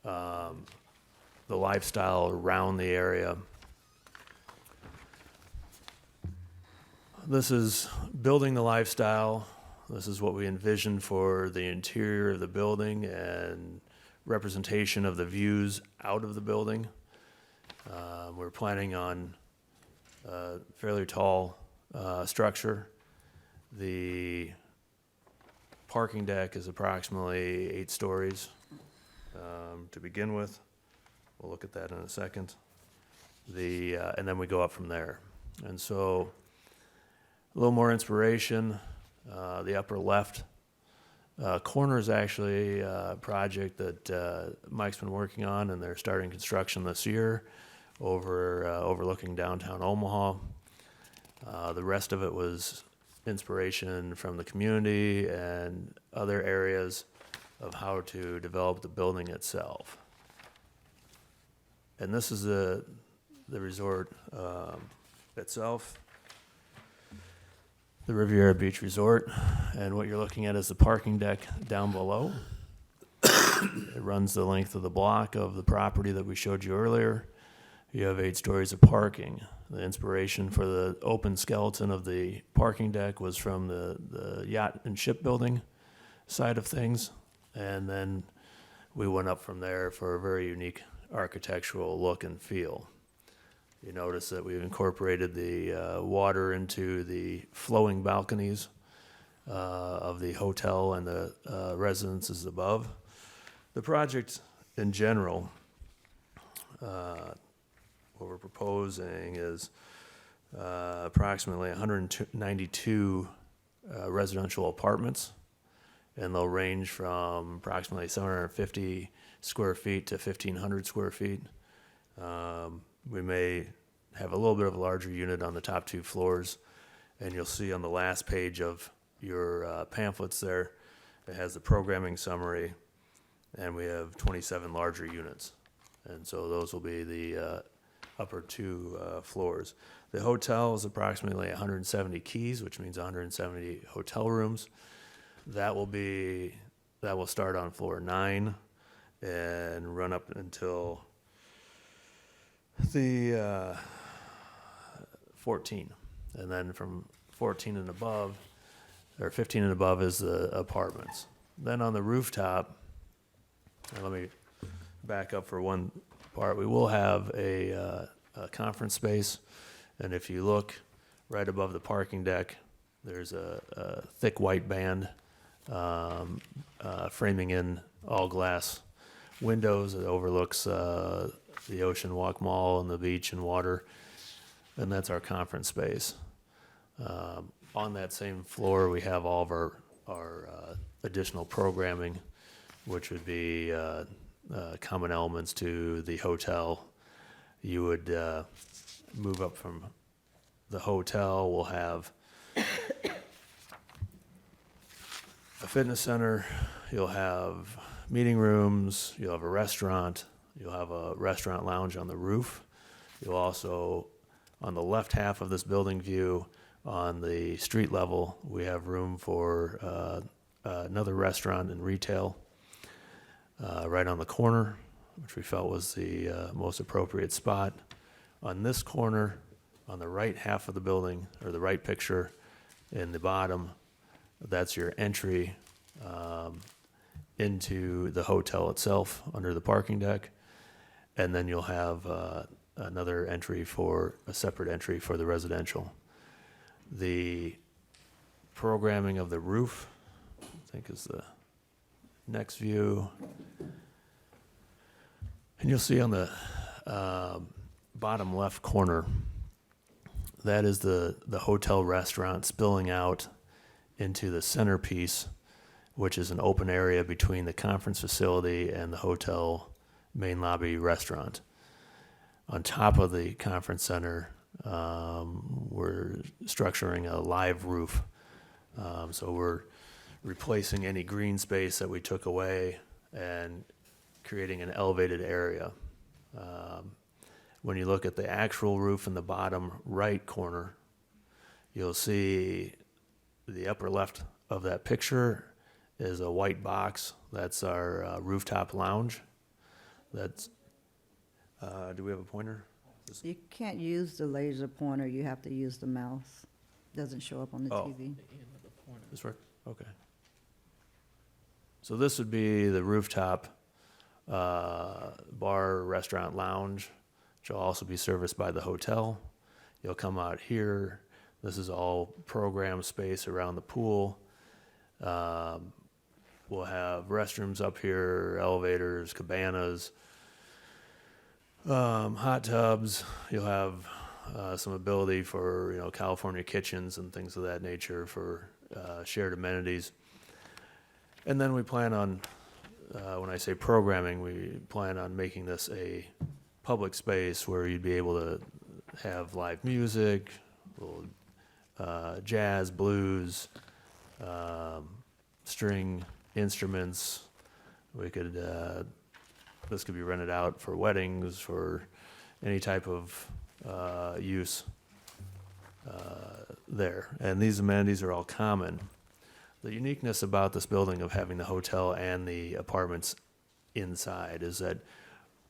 the lifestyle around the area. This is building the lifestyle. This is what we envision for the interior of the building and representation of the views out of the building. We're planning on a fairly tall structure. The parking deck is approximately 8 stories to begin with. We'll look at that in a second. And then we go up from there. And so a little more inspiration. The upper left corner is actually a project that Mike's been working on, and they're starting construction this year overlooking downtown Omaha. The rest of it was inspiration from the community and other areas of how to develop the building itself. And this is the resort itself, the Riviera Beach Resort. And what you're looking at is the parking deck down below. It runs the length of the block of the property that we showed you earlier. You have 8 stories of parking. The inspiration for the open skeleton of the parking deck was from the yacht and shipbuilding side of things. And then we went up from there for a very unique architectural look and feel. You notice that we've incorporated the water into the flowing balconies of the hotel and the residences above. The project in general, what we're proposing is approximately 192 residential apartments, and they'll range from approximately 750 square feet to 1,500 square feet. We may have a little bit of a larger unit on the top 2 floors, and you'll see on the last page of your pamphlets there, it has the programming summary, and we have 27 larger units. And so those will be the upper 2 floors. The hotel is approximately 170 keys, which means 170 hotel rooms. That will start on floor 9 and run up until the 14. And then from 14 and above, or 15 and above, is the apartments. Then on the rooftop, and let me back up for one part, we will have a conference space. And if you look right above the parking deck, there's a thick white band framing in all glass windows. It overlooks the Ocean Walk Mall and the beach and water, and that's our conference space. On that same floor, we have all of our additional programming, which would be common elements to the hotel. You would move up from the hotel. We'll have a fitness center. You'll have meeting rooms. You'll have a restaurant. You'll have a restaurant lounge on the roof. You'll also, on the left half of this building view, on the street level, we have room for another restaurant and retail right on the corner, which we felt was the most appropriate spot. On this corner, on the right half of the building, or the right picture in the bottom, that's your entry into the hotel itself under the parking deck. And then you'll have another entry a separate entry for the residential. The programming of the roof, I think, is the next view. And you'll see on the bottom left corner, that is the hotel restaurant spilling out into the centerpiece, which is an open area between the conference facility and the hotel main lobby restaurant. On top of the conference center, we're structuring a live roof. So we're replacing any green space that we took away and creating an elevated area. When you look at the actual roof in the bottom right corner, you'll see the upper left of that picture is a white box. That's our rooftop lounge. That's, do we have a pointer? You can't use the laser pointer, you have to use the mouse. Doesn't show up on the Oh. TV. This work? Okay. So this would be the rooftop bar, restaurant, lounge, which will also be serviced by the hotel. You'll come out here. This is all program space around the pool. We'll have restrooms up here, elevators, cabanas, hot tubs. You'll have some ability for, you know, California kitchens and things of that nature for shared amenities. And then we plan on, when I say programming, we plan on making this a public space where you'd be able to have live music, little, jazz, blues, string instruments. We could, this could be rented out for weddings, for any type of use there. And these amenities are all common. The uniqueness about this building of having the hotel and the apartments inside is that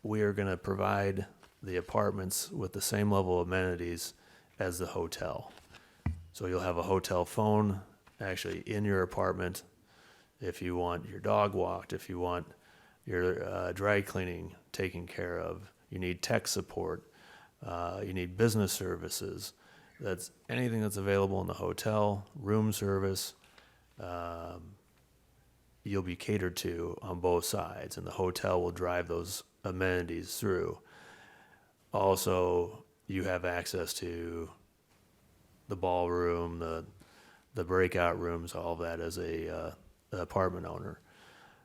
we are going to provide the apartments with the same level of amenities as the hotel. So you'll have a hotel phone actually in your apartment if you want your dog walked, if you want your dry cleaning taken care of, you need tech support, you need business services. That's anything that's available in the hotel, room service, you'll be catered to on both sides, and the hotel will drive those amenities through. Also, you have access to the ballroom, the breakout rooms, all of that as a apartment owner.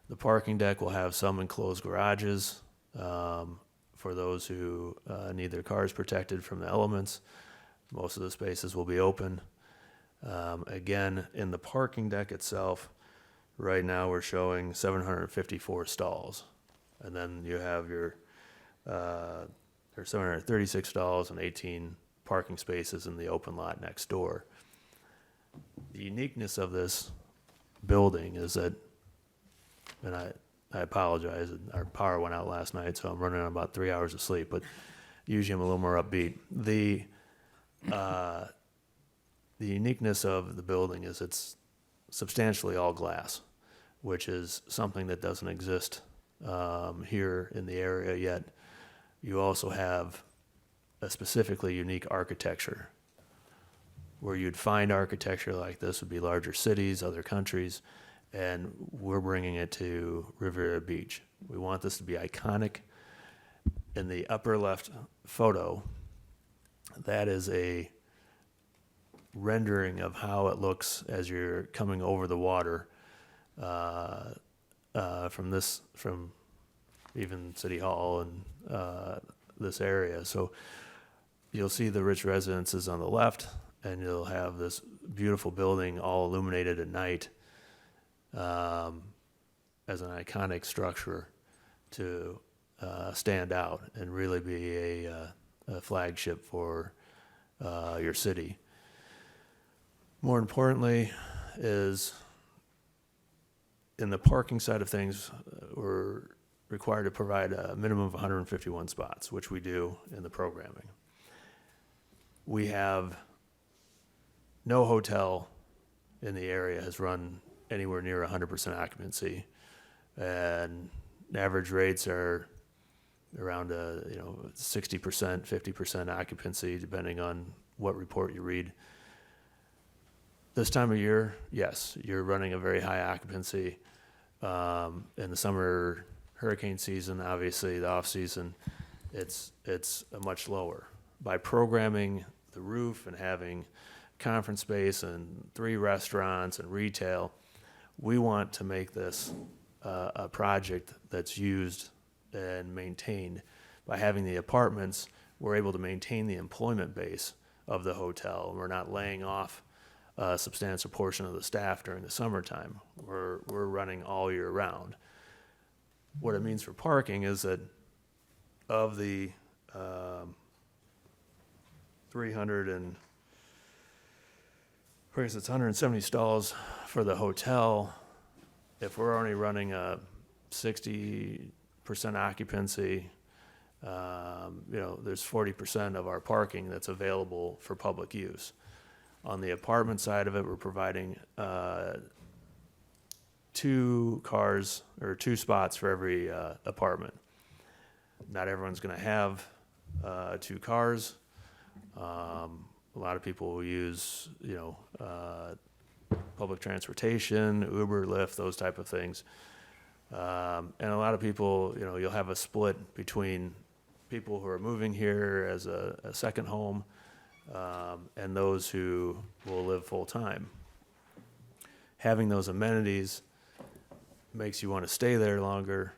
The parking deck will have some enclosed garages for those who need their cars protected from the elements. Most of the spaces will be open. Again, in the parking deck itself, right now we're showing 754 stalls. And then you have your, there's 736 stalls and 18 parking spaces in the open lot next door. The uniqueness of this building is that, and I apologize, our power went out last night, so I'm running on about 3 hours of sleep, but usually I'm a little more upbeat. The uniqueness of the building is it's substantially all glass, which is something that doesn't exist here in the area yet. You also have a specifically unique architecture. Where you'd find architecture like this would be larger cities, other countries, and we're bringing it to Riviera Beach. We want this to be iconic. In the upper left photo, that is a rendering of how it looks as you're coming over the water from even City Hall and this area. So you'll see the rich residences on the left, and you'll have this beautiful building all illuminated at night as an iconic structure to stand out and really be a flagship for your city. More importantly is in the parking side of things, we're required to provide a minimum of 151 spots, which we do in the programming. We have no hotel in the area has run anywhere near 100% occupancy, and average rates are around 60%, 50% occupancy, depending on what report you read. This time of year, yes, you're running a very high occupancy. In the summer hurricane season, obviously the off season, it's a much lower. By programming the roof and having conference space and 3 restaurants and retail, we want to make this a project that's used and maintained. By having the apartments, we're able to maintain the employment base of the hotel. We're not laying off a substantial portion of the staff during the summertime. We're running all year round. What it means for parking is that of the 170 stalls for the hotel. If we're only running a 60% occupancy, there's 40% of our parking that's available for public use. On the apartment side of it, we're providing 2 cars or 2 spots for every apartment. Not everyone's going to have 2 cars. A lot of people will use, public transportation, Uber, Lyft, those type of things. And a lot of people, you'll have a split between people who are moving here as a second home and those who will live full-time. Having those amenities makes you want to stay there longer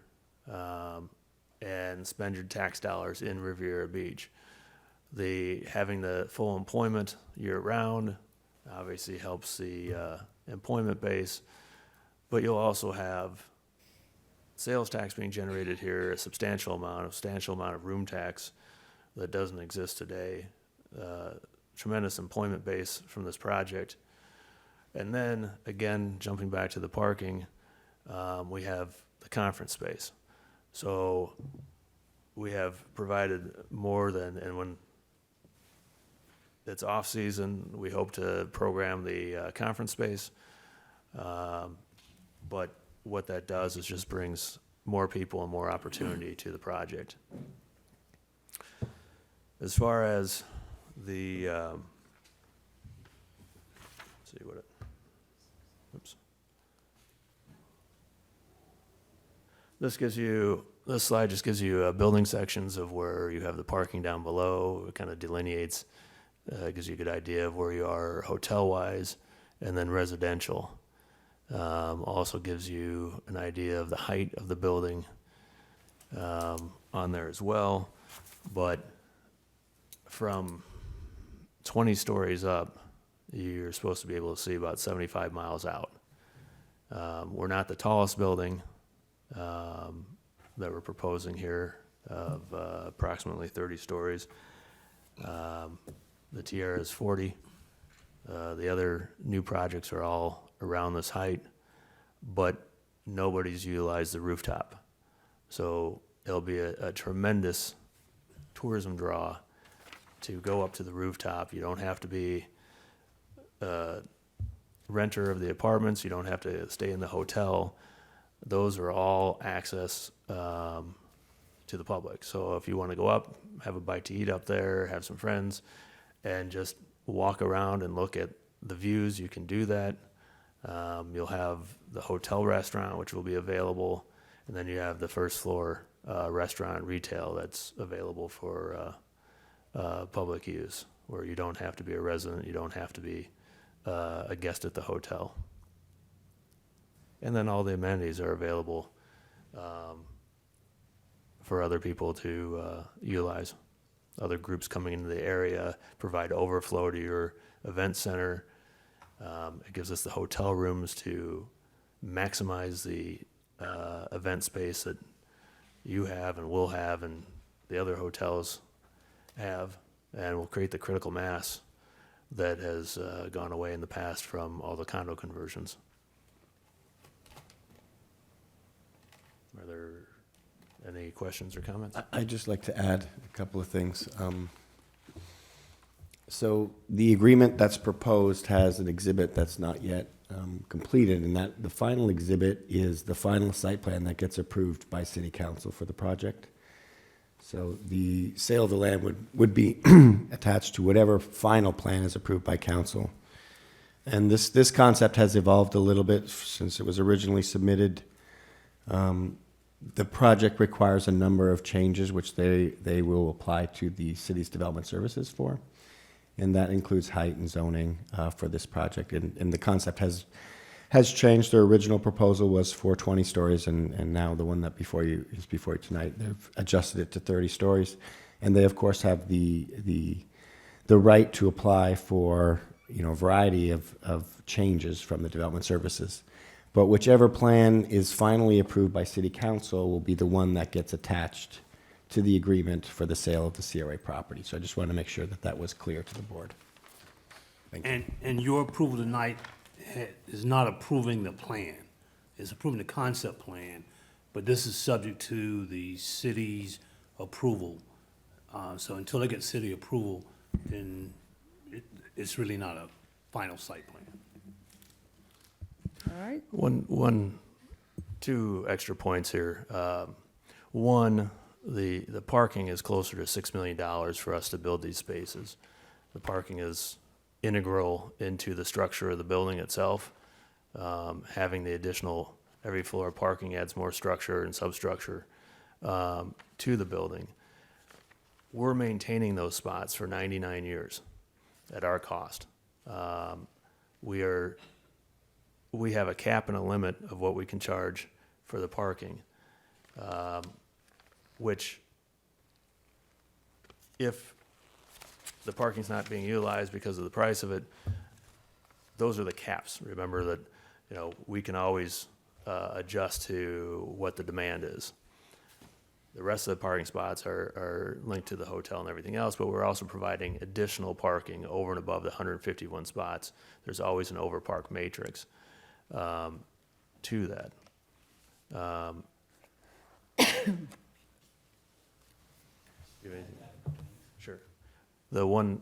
and spend your tax dollars in Riviera Beach. Having the full employment year-round obviously helps the employment base, but you'll also have sales tax being generated here, a substantial amount of room tax that doesn't exist today, tremendous employment base from this project. And then, again, jumping back to the parking, we have the conference space. So we have provided more than, and when it's off-season, we hope to program the conference space. But what that does is just brings more people and more opportunity to the project. As far as the, this slide just gives you building sections of where you have the parking down below. It kind of delineates, gives you a good idea of where you are hotel-wise, and then residential. Also gives you an idea of the height of the building on there as well. But from 20 stories up, you're supposed to be able to see about 75 miles out. We're not the tallest building that we're proposing here of approximately 30 stories. The Tierra is 40. The other new projects are all around this height, but nobody's utilized the rooftop. So it'll be a tremendous tourism draw to go up to the rooftop. You don't have to be a renter of the apartments. You don't have to stay in the hotel. Those are all access to the public. So if you want to go up, have a bite to eat up there, have some friends, and just walk around and look at the views, you can do that. You'll have the hotel restaurant, which will be available, and then you have the first floor restaurant retail that's available for public use, where you don't have to be a resident, you don't have to be a guest at the hotel. And then all the amenities are available for other people to utilize. Other groups coming into the area provide overflow to your event center. It gives us the hotel rooms to maximize the event space that you have and will have and the other hotels have, and will create the critical mass that has gone away in the past from all the condo conversions. Are there any questions or comments? I'd just like to add a couple of things. So the agreement that's proposed has an exhibit that's not yet completed, and that the final exhibit is the final site plan that gets approved by City Council for the project. So the sale of the land would be attached to whatever final plan is approved by council. And this concept has evolved a little bit since it was originally submitted. The project requires a number of changes, which they will apply to the city's development services for. And that includes height and zoning for this project. And the concept has changed. Their original proposal was for 20 stories, and now the one that is before you tonight, they've adjusted it to 30 stories. And they, of course, have the right to apply for, a variety of changes from the development services. But whichever plan is finally approved by city council will be the one that gets attached to the agreement for the sale of the CRA property. So I just wanted to make sure that that was clear to the board. Thank you. And your approval tonight is not approving the plan. It's approving the concept plan, but this is subject to the city's approval. So until they get city approval, then it's really not a final site plan. All right. Two extra points here. One, the parking is closer to $6 million for us to build these spaces. The parking is integral into the structure of the building itself. Having the additional every floor parking adds more structure and substructure to the building. We're maintaining those spots for 99 years at our cost. We have a cap and a limit of what we can charge for the parking, which if the parking's not being utilized because of the price of it, those are the caps. Remember that, we can always adjust to what the demand is. The rest of the parking spots are linked to the hotel and everything else, but we're also providing additional parking over and above the 151 spots. There's always an overpark matrix to that. Sure. The one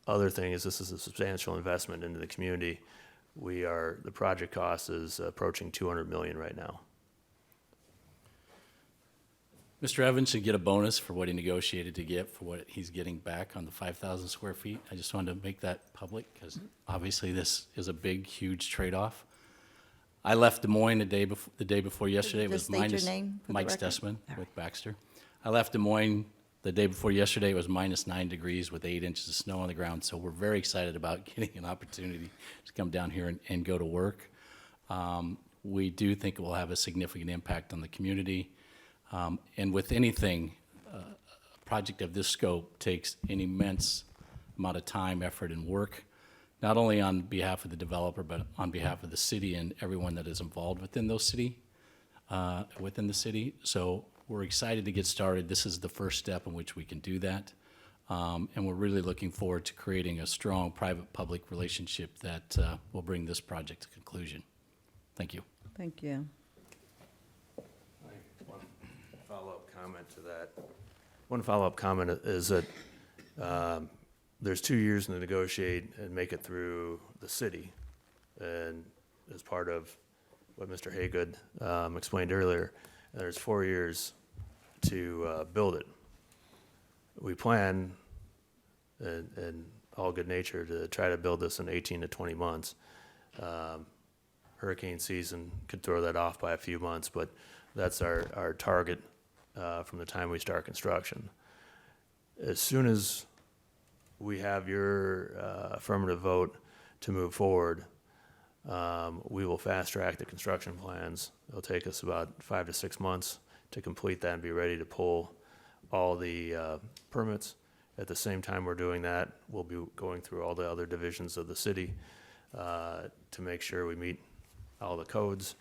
other thing is this is a substantial investment into the community. The project cost is approaching $200 million right now. Mr. Evans should get a bonus for what he negotiated to get for what he's getting back on the 5,000 square feet. I just wanted to make that public because obviously this is a big, huge trade-off. I left Des Moines the day before yesterday. It was Just state your name for the Mike record. Stessman with Baxter. I left Des Moines the day before yesterday. It was -9 degrees with 8 inches of snow on the ground. So we're very excited about getting an opportunity to come down here and go to work. We do think it will have a significant impact on the community. And with anything, a project of this scope takes an immense amount of time, effort, and work, not only on behalf of the developer, but on behalf of the city and everyone that is involved within the city. So we're excited to get started. This is the first step in which we can do that. And we're really looking forward to creating a strong private-public relationship that will bring this project to conclusion. Thank you. Thank you. Follow-up comment to that. One follow-up comment is that there's 2 years to negotiate and make it through the city. And as part of what Mr. Haygood explained earlier, there's 4 years to build it. We plan, in all good nature, to try to build this in 18 to 20 months. Hurricane season could throw that off by a few months, but that's our target from the time we start construction. As soon as we have your affirmative vote to move forward, we will fast track the construction plans. It'll take us about 5 to 6 months to complete that and be ready to pull all the permits. At the same time we're doing that, we'll be going through all the other divisions of the city to make sure we meet all the codes,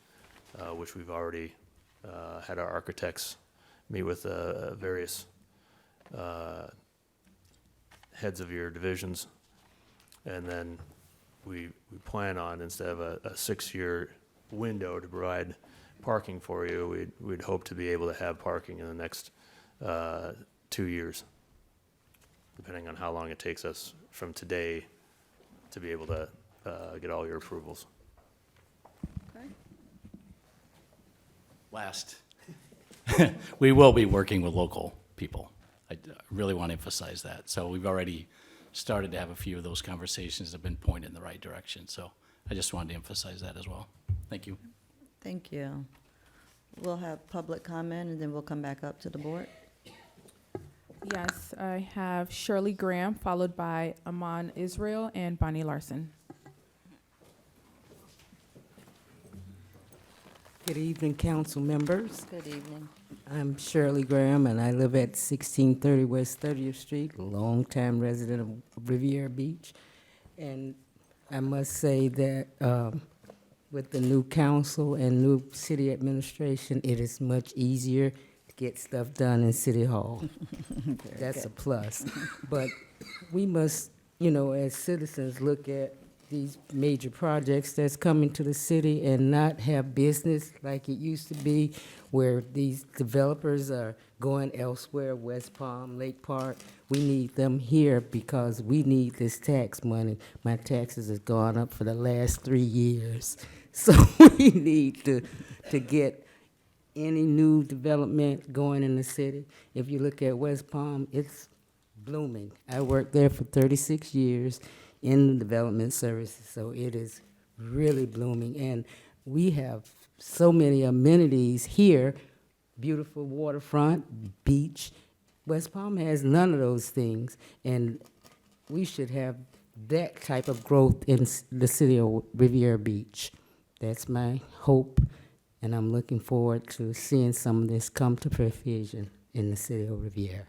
which we've already had our architects meet with various heads of your divisions. And then we plan on, instead of a 6-year window to provide parking for you, we'd hope to be able to have parking in the next 2 years, depending on how long it takes us from today to be able to get all your approvals. Okay. Last, we will be working with local people. I really want to emphasize that. So we've already started to have a few of those conversations that have been pointed in the right direction. So I just wanted to emphasize that as well. Thank you. Thank you. We'll have public comment, and then we'll come back up to the board. Yes, I have Shirley Graham, followed by Aman Israel and Bonnie Larson. Good evening, council members. Good evening. I'm Shirley Graham, and I live at 1630 West 30th Street, a longtime resident of Riviera Beach. And I must say that with the new council and new city administration, it is much easier to get stuff done in City Hall. That's a plus. But we must, as citizens, look at these major projects that's coming to the city and not have business like it used to be, where these developers are going elsewhere, West Palm, Lake Park. We need them here because we need this tax money. My taxes have gone up for the last 3 years. So we need to get any new development going in the city. If you look at West Palm, it's blooming. I worked there for 36 years in the development services, so it is really blooming. And we have so many amenities here, beautiful waterfront, beach. West Palm has none of those things, and we should have that type of growth in the city of Riviera Beach. That's my hope, and I'm looking forward to seeing some of this come to fruition in the city of Riviera.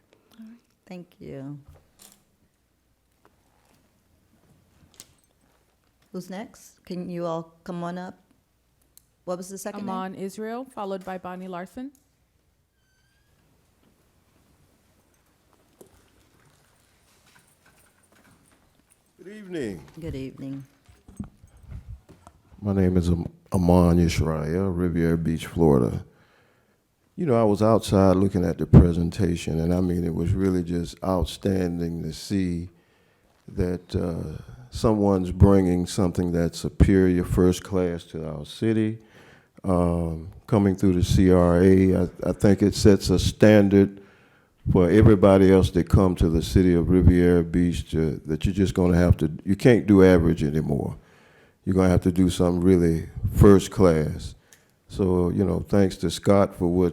Thank you. Who's next? Can you all come on up? What was the second name? Amon Israel, followed by Bonnie Larson. Good evening. Good evening. My name is Amon Israel, Riviera Beach, Florida. You know, I was outside looking at the presentation, and I mean, it was really just outstanding to see that someone's bringing something that's superior, first class to our city, coming through the CRA. I think it sets a standard for everybody else that come to the city of Riviera Beach that you're just going to have to, you can't do average anymore. You're going to have to do something really first class. So, you know, thanks to Scott for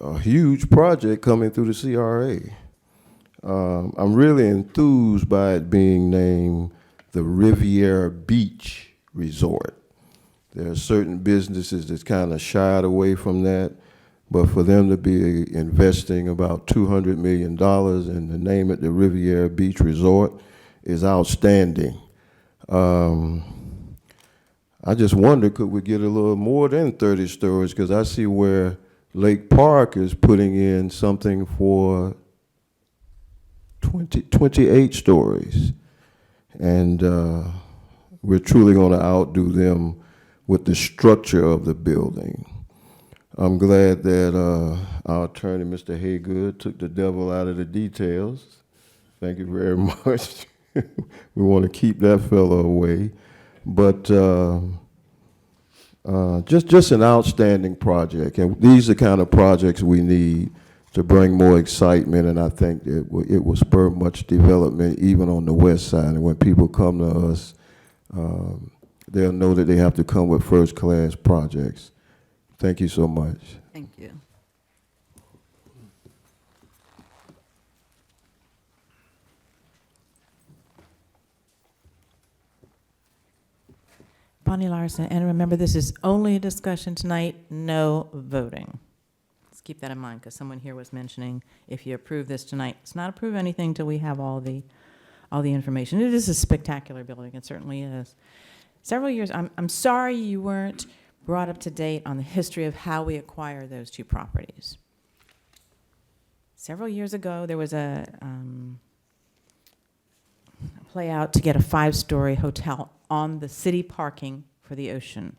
a huge project coming through the CRA. I'm really enthused by it being named the Riviera Beach Resort. There are certain businesses that kind of shied away from that, but for them to be investing about $200 million and to name it the Riviera Beach Resort is outstanding. I just wonder, could we get a little more than 30 stories? Because I see where Lake Park is putting in something for 28 stories. And we're truly going to outdo them with the structure of the building. I'm glad that our attorney, Mr. Haygood, took the devil out of the details. Thank you very much. We want to keep that fellow away. But just an outstanding project. And these are the kind of projects we need to bring more excitement, and I think it will spur much development even on the west side. And when people come to us, they'll know that they have to come with first-class projects. Thank you so much. Thank you. Bonnie Larson, and remember, this is only a discussion tonight, no voting. Let's keep that in mind, because someone here was mentioning if you approve this tonight, let's not approve anything till we have all the information. It is a spectacular building, it certainly is. Several years, I'm sorry you weren't brought up to date on the history of how we acquire those two properties. Several years ago, there was a play out to get a 5-story hotel on the city parking for the ocean.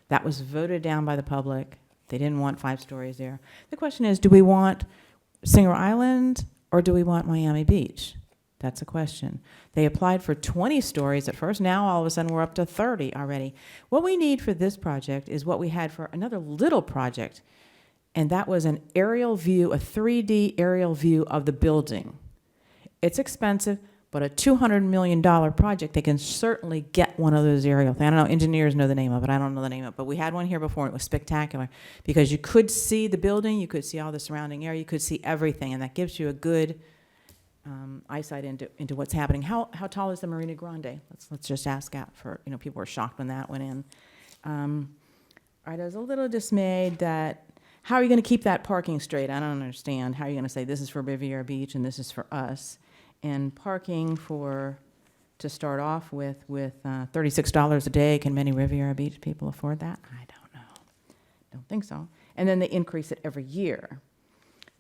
That was voted down by the public. They didn't want 5 stories there. The question is, do we want Singer Island or do we want Miami Beach? That's a question. They applied for 20 stories at first. Now all of a sudden we're up to 30 already. What we need for this project is what we had for another little project, and that was an aerial view, a 3D aerial view of the building. It's expensive, but a $200 million project, they can certainly get one of those aerial things. I don't know, engineers know the name of it, I don't know the name of it, but we had one here before, and it was spectacular, because you could see the building, you could see all the surrounding area, you could see everything, and that gives you a good eyesight into what's happening. How tall is the Marina Grande? Let's just ask out for, people were shocked when that went in. All right, I was a little dismayed that, how are you going to keep that parking straight? I don't understand. How are you going to say this is for Riviera Beach and this is for us? And parking for to start off with $36 a day. Can many Riviera Beach people afford that? I don't know. Don't think so. And then they increase it every year.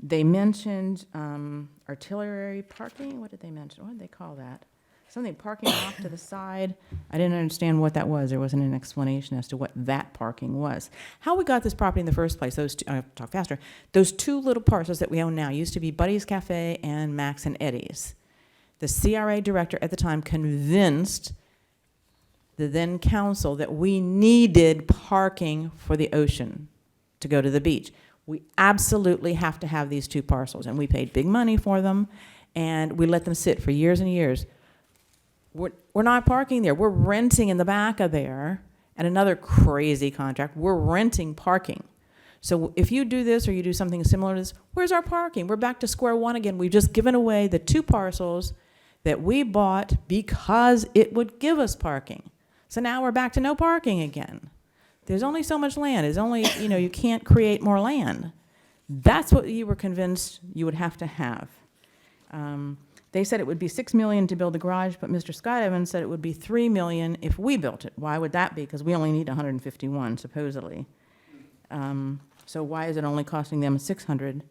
They mentioned artillery parking. What did they mention? What did they call that? Something parking off to the side. I didn't understand what that was. There wasn't an explanation as to what that parking was. How we got this property in the first place, those two, I have to talk faster, those two little parcels that we own now used to be Buddy's Cafe and Max and Eddie's. The CRA director at the time convinced the then council that we needed parking for the ocean to go to the beach. We absolutely have to have these two parcels, and we paid big money for them, and we let them sit for years and years. We're not parking there. We're renting in the back of there, and another crazy contract, we're renting parking. So if you do this or you do something similar to this, where's our parking? We're back to square one again. We've just given away the two parcels that we bought because it would give us parking. So now we're back to no parking again. There's only so much land. There's only, you can't create more land. That's what you were convinced you would have to have. They said it would be $6 million to build the garage, but Mr. Scott Evans said it would be $3 million if we built it. Why would that be? Because we only need 151, supposedly. So why is it only costing them $6 million?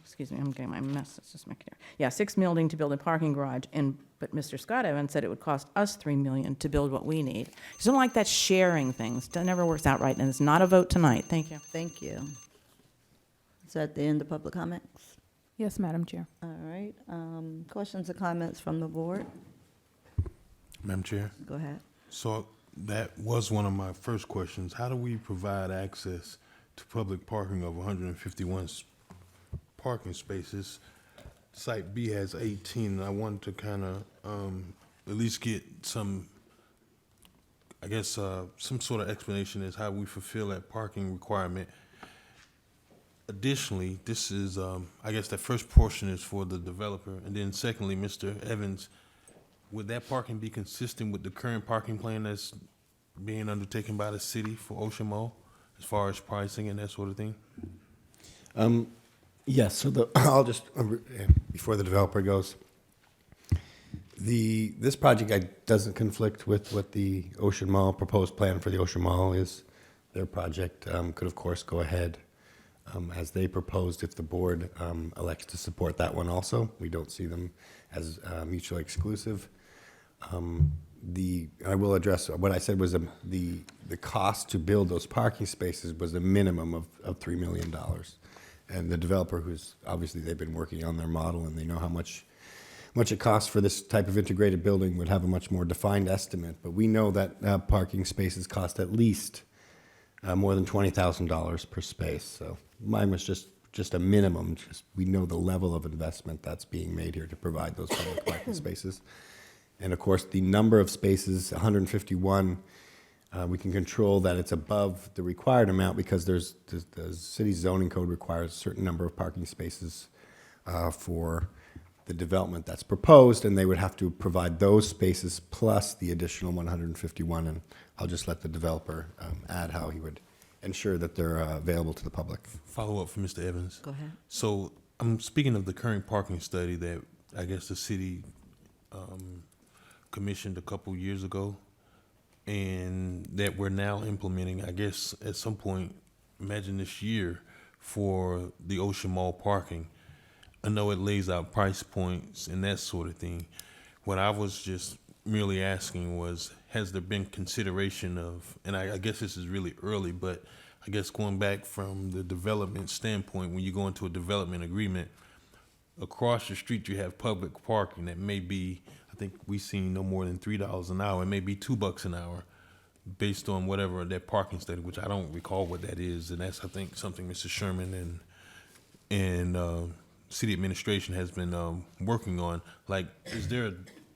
Excuse me, I'm getting my mess. Let's just make it here. Yeah, $6 million to build a parking garage, but Mr. Scott Evans said it would cost us $3 million to build what we need. Just don't like that sharing things. That never works out right, and it's not a vote tonight. Thank you. Thank you. Is that the end of public comments? Yes, Madam Chair. All right. Questions or comments from the board? Madam Chair. Go ahead. So that was one of my first questions. How do we provide access to public parking of 151 parking spaces? Site B has 18, and I wanted to kind of at least get some, I guess, some sort of explanation as how we fulfill that parking requirement. Additionally, this is, I guess that first portion is for the developer, and then secondly, Mr. Evans, would that parking be consistent with the current parking plan that's being undertaken by the city for Ocean Mall, as far as pricing and that sort of thing? Yes, so I'll just, before the developer goes, this project doesn't conflict with what the Ocean Mall, proposed plan for the Ocean Mall is. Their project could, of course, go ahead as they proposed if the board elects to support that one also. We don't see them as mutually exclusive. I will address, what I said was the cost to build those parking spaces was a minimum of $3 million. And the developer, who's obviously they've been working on their model and they know how much it costs for this type of integrated building, would have a much more defined estimate. But we know that parking spaces cost at least more than $20,000 per space. So mine was just a minimum. We know the level of investment that's being made here to provide those public parking spaces. And of course, the number of spaces, 151, we can control that it's above the required amount because the city's zoning code requires a certain number of parking spaces for the development that's proposed, and they would have to provide those spaces plus the additional 151, and I'll just let the developer add how he would ensure that they're available to the public. Follow up for Mr. Evans. Go ahead. So I'm speaking of the current parking study that I guess the city commissioned a couple years ago, and that we're now implementing, I guess, at some point, imagine this year, for the Ocean Mall parking. I know it lays out price points and that sort of thing. What I was just merely asking was, has there been consideration of, and I guess this is really early, but I guess going back from the development standpoint, when you go into a development agreement, across the street you have public parking that may be, I think we've seen no more than $3 an hour, it may be $2 an hour, based on whatever that parking study, which I don't recall what that is, and that's, I think, something Mr. Sherman and city administration has been working on. Like, is there a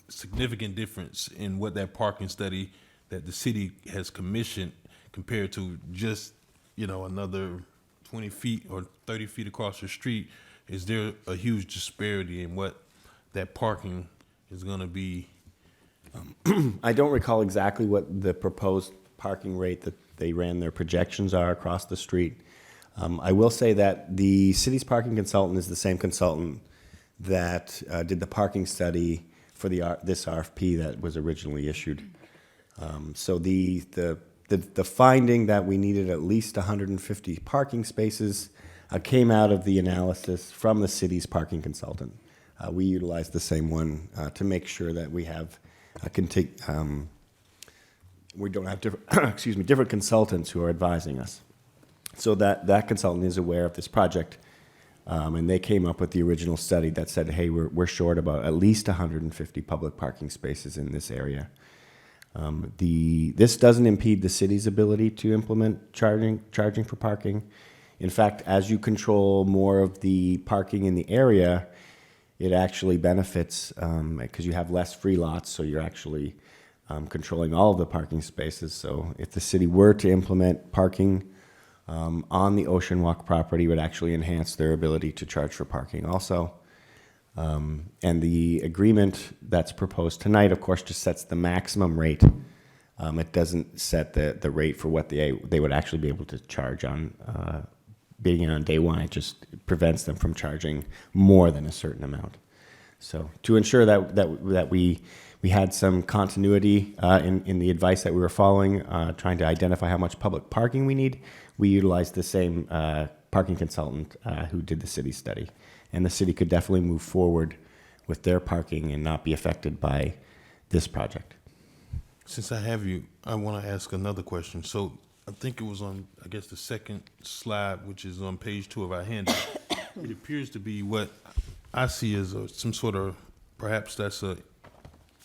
significant difference in what that parking study that the city has commissioned compared to just, another 20 feet or 30 feet across the street? Is there a huge disparity in what that parking is going to be? I don't recall exactly what the proposed parking rate that they ran their projections are across the street. I will say that the city's parking consultant is the same consultant that did the parking study for this RFP that was originally issued. So the finding that we needed at least 150 parking spaces came out of the analysis from the city's parking consultant. We utilized the same one to make sure that we have we don't have different, different consultants who are advising us. So that consultant is aware of this project, and they came up with the original study that said, hey, we're short about at least 150 public parking spaces in this area. This doesn't impede the city's ability to implement charging for parking. In fact, as you control more of the parking in the area, it actually benefits because you have less free lots, so you're actually controlling all of the parking spaces. So if the city were to implement parking on the Ocean Walk property, it would actually enhance their ability to charge for parking also. And the agreement that's proposed tonight, of course, just sets the maximum rate. It doesn't set the rate for what they would actually be able to charge on bidding on day one. It just prevents them from charging more than a certain amount. So to ensure that we had some continuity in the advice that we were following, trying to identify how much public parking we need, we utilized the same parking consultant who did the city study. And the city could definitely move forward with their parking and not be affected by this project. Since I have you, I want to ask another question. So I think it was on, I guess, the second slide, which is on page 2 of our handout. It appears to be what I see as some sort of, perhaps that's a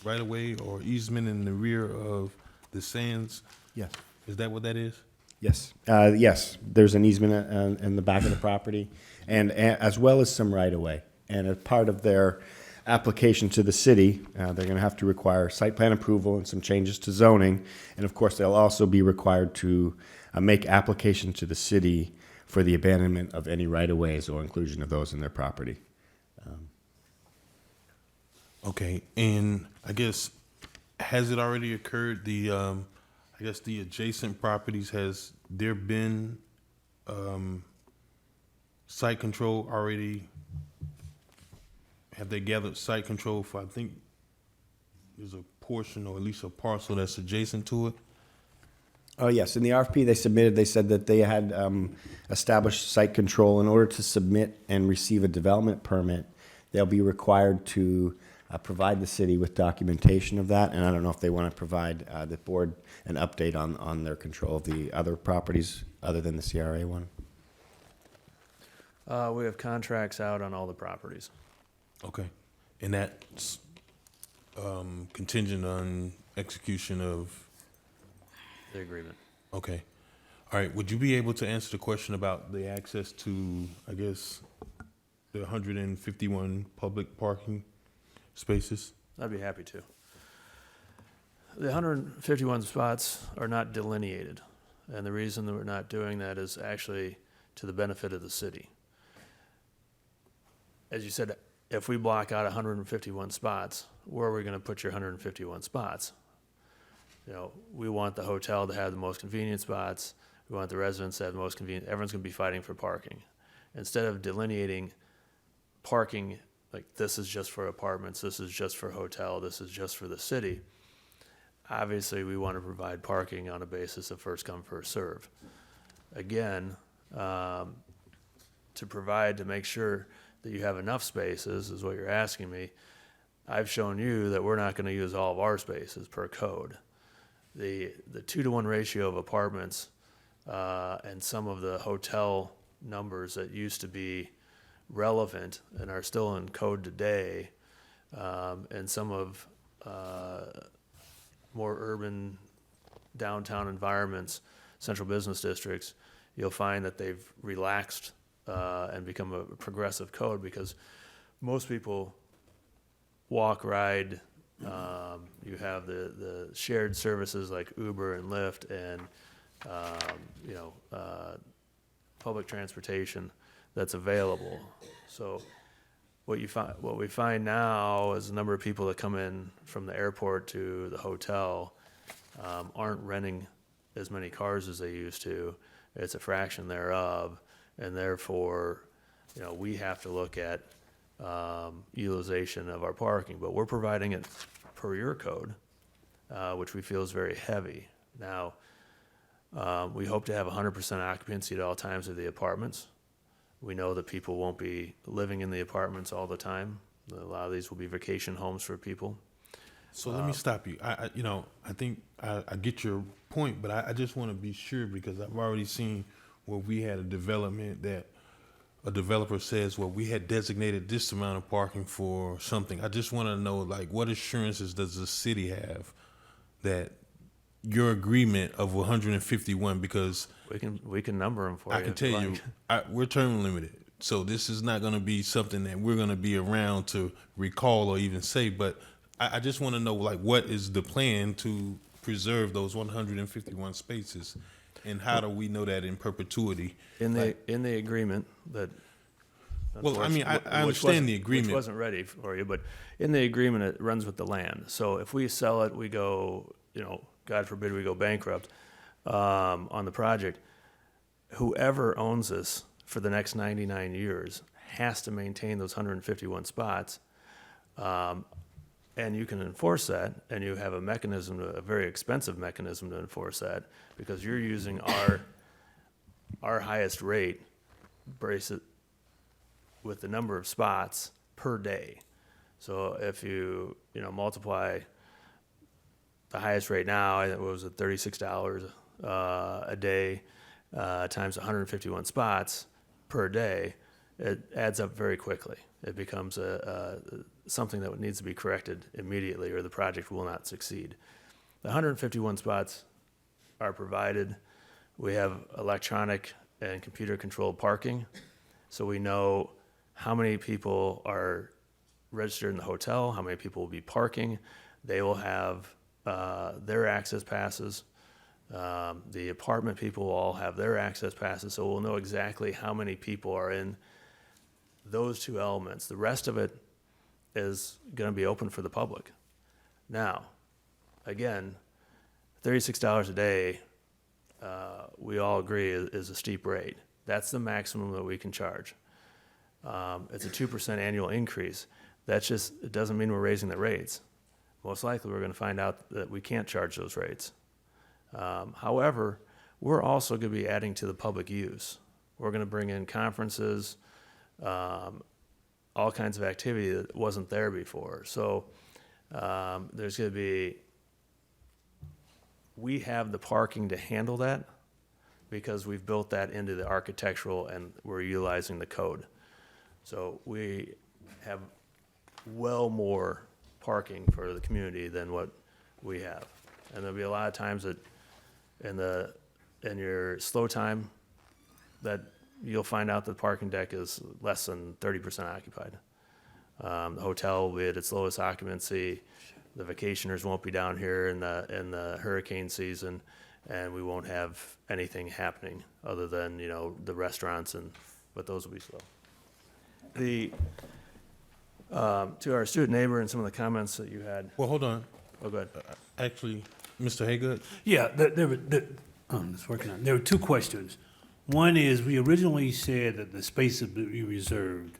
right-of-way or easement in the rear of the sands. Yes. Is that what that is? Yes. Yes, there's an easement in the back of the property, and as well as some right-of-way. And as part of their application to the city, they're going to have to require site plan approval and some changes to zoning. And of course, they'll also be required to make application to the city for the abandonment of any right-of-ways or inclusion of those in their property. Okay, and I guess, has it already occurred, I guess the adjacent properties, has there been site control already? Have they gathered site control for, I think, there's a portion or at least a parcel that's adjacent to it? Oh, yes. In the RFP they submitted, they said that they had established site control. In order to submit and receive a development permit, they'll be required to provide the city with documentation of that. And I don't know if they want to provide the board an update on their control of the other properties other than the CRA one. We have contracts out on all the properties. Okay, and that's contingent on execution of, The agreement. okay. All right, would you be able to answer the question about the access to, I guess, the 151 public parking spaces? I'd be happy to. The 151 spots are not delineated, and the reason that we're not doing that is actually to the benefit of the city. As you said, if we block out 151 spots, where are we going to put your 151 spots? You know, we want the hotel to have the most convenient spots. We want the residents to have the most convenient. Everyone's going to be fighting for parking. Instead of delineating parking, like this is just for apartments, this is just for hotel, this is just for the city, obviously we want to provide parking on a basis of first come, first serve. Again, to make sure that you have enough spaces is what you're asking me. I've shown you that we're not going to use all of our spaces per code. The 2-to-1 ratio of apartments and some of the hotel numbers that used to be relevant and are still in code today, and some of more urban downtown environments, central business districts, you'll find that they've relaxed and become a progressive code because most people walk, ride. You have the shared services like Uber and Lyft and public transportation that's available. So what we find now is the number of people that come in from the airport to the hotel aren't renting as many cars as they used to. It's a fraction thereof, and therefore, we have to look at utilization of our parking, but we're providing it per your code, which we feel is very heavy. Now, we hope to have 100% occupancy at all times of the apartments. We know that people won't be living in the apartments all the time. A lot of these will be vacation homes for people. So let me stop you. I think I get your point, but I just want to be sure because I've already seen where we had a development that a developer says, well, we had designated this amount of parking for something. I just want to know, like, what assurances does the city have that your agreement of 151, because We can number them for you. I can if you tell you, like. we're term limited. So this is not going to be something that we're going to be around to recall or even say, but I just want to know, like, what is the plan to preserve those 151 spaces? And how do we know that in perpetuity? In the agreement that. Well, I mean, I which understand the wasn't- agreement. Which wasn't ready for you, but in the agreement, it runs with the land. So if we sell it, we go, God forbid we go bankrupt on the project, whoever owns this for the next 99 years has to maintain those 151 spots. And you can enforce that, and you have a mechanism, a very expensive mechanism to enforce that, because you're using our highest rate, brace it with the number of spots per day. So if you multiply the highest rate now, I think it was at $36 a day times 151 spots per day, it adds up very quickly. It becomes something that needs to be corrected immediately, or the project will not succeed. The 151 spots are provided. We have electronic and computer-controlled parking, so we know how many people are registered in the hotel, how many people will be parking. They will have their access passes. The apartment people will all have their access passes, so we'll know exactly how many people are in those two elements. The rest of it is going to be open for the public. Now, again, $36 a day, we all agree is a steep rate. That's the maximum that we can charge. It's a 2% annual increase. It doesn't mean we're raising the rates. Most likely, we're going to find out that we can't charge those rates. However, we're also going to be adding to the public use. We're going to bring in conferences, all kinds of activity that wasn't there before. So there's going to be, we have the parking to handle that because we've built that into the architectural and we're utilizing the code. So we have well more parking for the community than what we have. And there'll be a lot of times that in your slow time that you'll find out the parking deck is less than 30% occupied. The hotel will be at its lowest occupancy. The vacationers won't be down here in the hurricane season, and we won't have anything happening other than the restaurants, but those will be slow. To our student neighbor and some of the comments that you had. Well, hold on. Oh, go ahead. Actually, Mr. Haygood? Yeah, it's working on. There were two questions. One is, we originally said that the space would be reserved.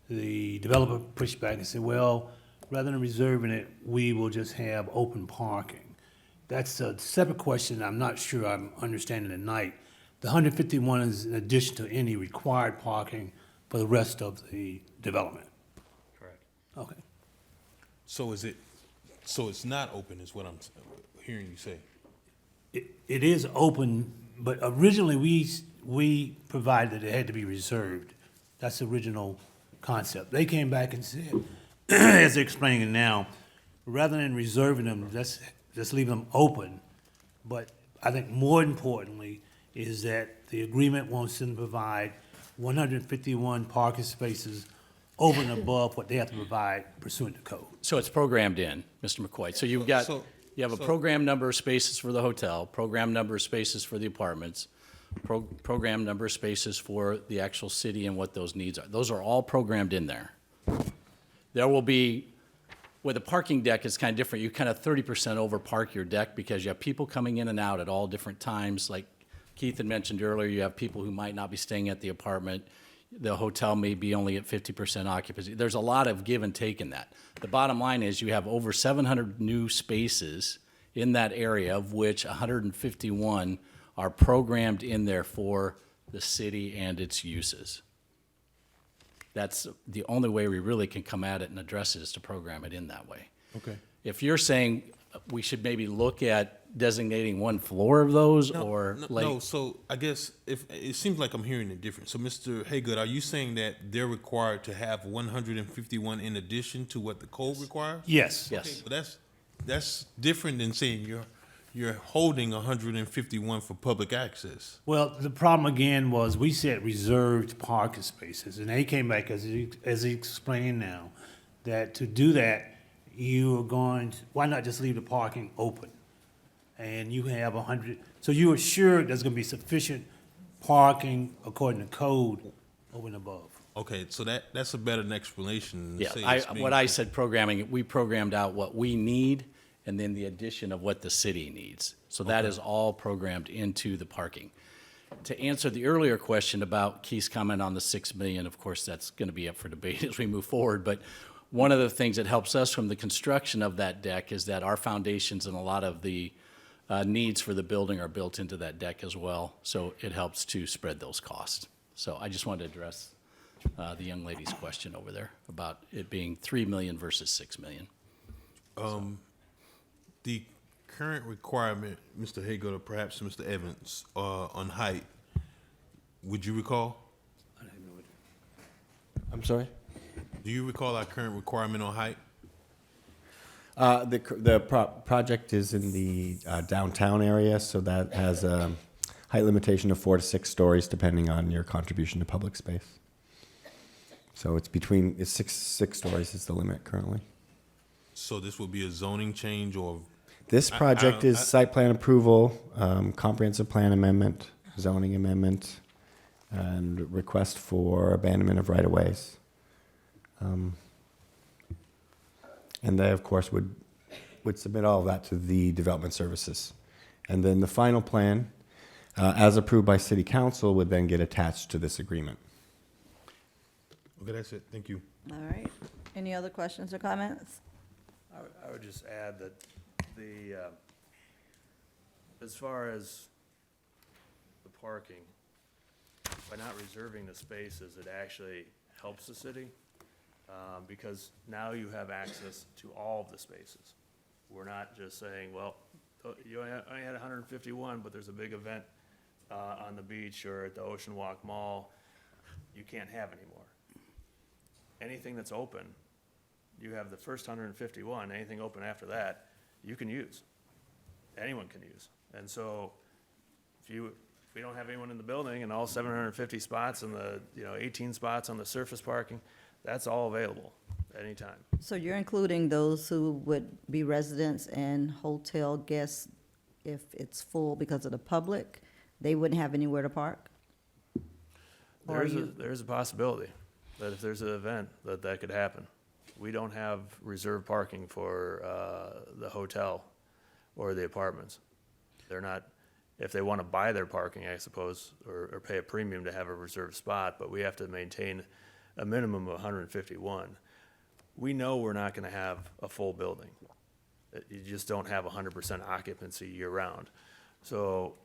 The developer pushed back and said, well, rather than reserving it, we will just have open parking. That's a separate question. I'm not sure I'm understanding tonight. The 151 is in addition to any required parking for the rest of the development. Correct. Okay. So it's not open is what I'm hearing you say. It is open, but originally we provided that it had to be reserved. That's the original concept. They came back and said, as they're explaining it now, rather than reserving them, let's leave them open. But I think more importantly is that the agreement wants them to provide 151 parking spaces over and above what they have to provide pursuant to code. So it's programmed in, Mr. McCoy. So you've got, you have a program number of spaces for the hotel, program number of spaces for the apartments, program number of spaces for the actual city and what those needs are. Those are all programmed in there. There will be, with a parking deck, it's kind of different. You kind of 30% over park your deck because you have people coming in and out at all different times. Like Keith had mentioned earlier, you have people who might not be staying at the apartment. the hotel may be only at 50% occupancy. There's a lot of give and take in that. The bottom line is you have over 700 new spaces in that area, of which 151 are programmed in there for the city and its uses. That's the only way we really can come at it and address it, is to program it in that way. Okay. If you're saying we should maybe look at designating one floor of those, No, or no, like. no, so I guess if, it seems like I'm hearing it different. So Mr. Haygood, are you saying that they're required to have 151 in addition to what the code requires? Yes. Yes. But that's different than saying you're holding 151 for public access. Well, the problem again was we said reserved parking spaces, and they came back as he explained now, that to do that, you are going to, why not just leave the parking open? And you have 100, so you are sure there's gonna be sufficient parking according to code over and above. Okay, so that's a better explanation than Yeah, say it's being- what I said programming, we programmed out what we need and then the addition of what the city needs. So that is all programmed into the parking. To answer the earlier question about Keith's comment on the 6 million, of course, that's gonna be up for debate as we move forward, but one of the things that helps us from the construction of that deck is that our foundations and a lot of the needs for the building are built into that deck as well, so it helps to spread those costs. So I just wanted to address the young lady's question over there about it being 3 million versus 6 million. The current requirement, Mr. Haygood, or perhaps Mr. Evans, on height, would you recall? I'm sorry? Do you recall our current requirement on height? Project is in the downtown area, so that has a height limitation of 4 to 6 stories, depending on your contribution to public space. So it's six stories is the limit currently. So this will be a zoning change, or? This project is site plan approval, comprehensive plan amendment, zoning amendment, and request for abandonment of right-of-ways. And they, of course, would submit all of that to the development services. And then the final plan, as approved by city council, would then get attached to this agreement. Okay, that's it. Thank you. All right. Any other questions or comments? I would just add that as far as the parking, by not reserving the spaces, it actually helps the city, because now you have access to all of the spaces. We're not just saying, well, you only had 151, but there's a big event on the beach or at the Ocean Walk Mall, you can't have anymore. Anything that's open, you have the first 151, anything open after that, you can use. Anyone can use. And so if we don't have anyone in the building and all 750 spots and the 18 spots on the surface parking, that's all available anytime. So you're including those who would be residents and hotel guests if it's full because of the public? They wouldn't have anywhere to park? Or There's a possibility that if there's an event, that could happen. We don't have reserved parking for the hotel or the apartments. They're not, if they want to buy their parking, I suppose, or pay a premium to have a reserved spot, but we have to maintain a minimum of 151. We know we're not going to have a full building. You just don't have 100% occupancy year-round. So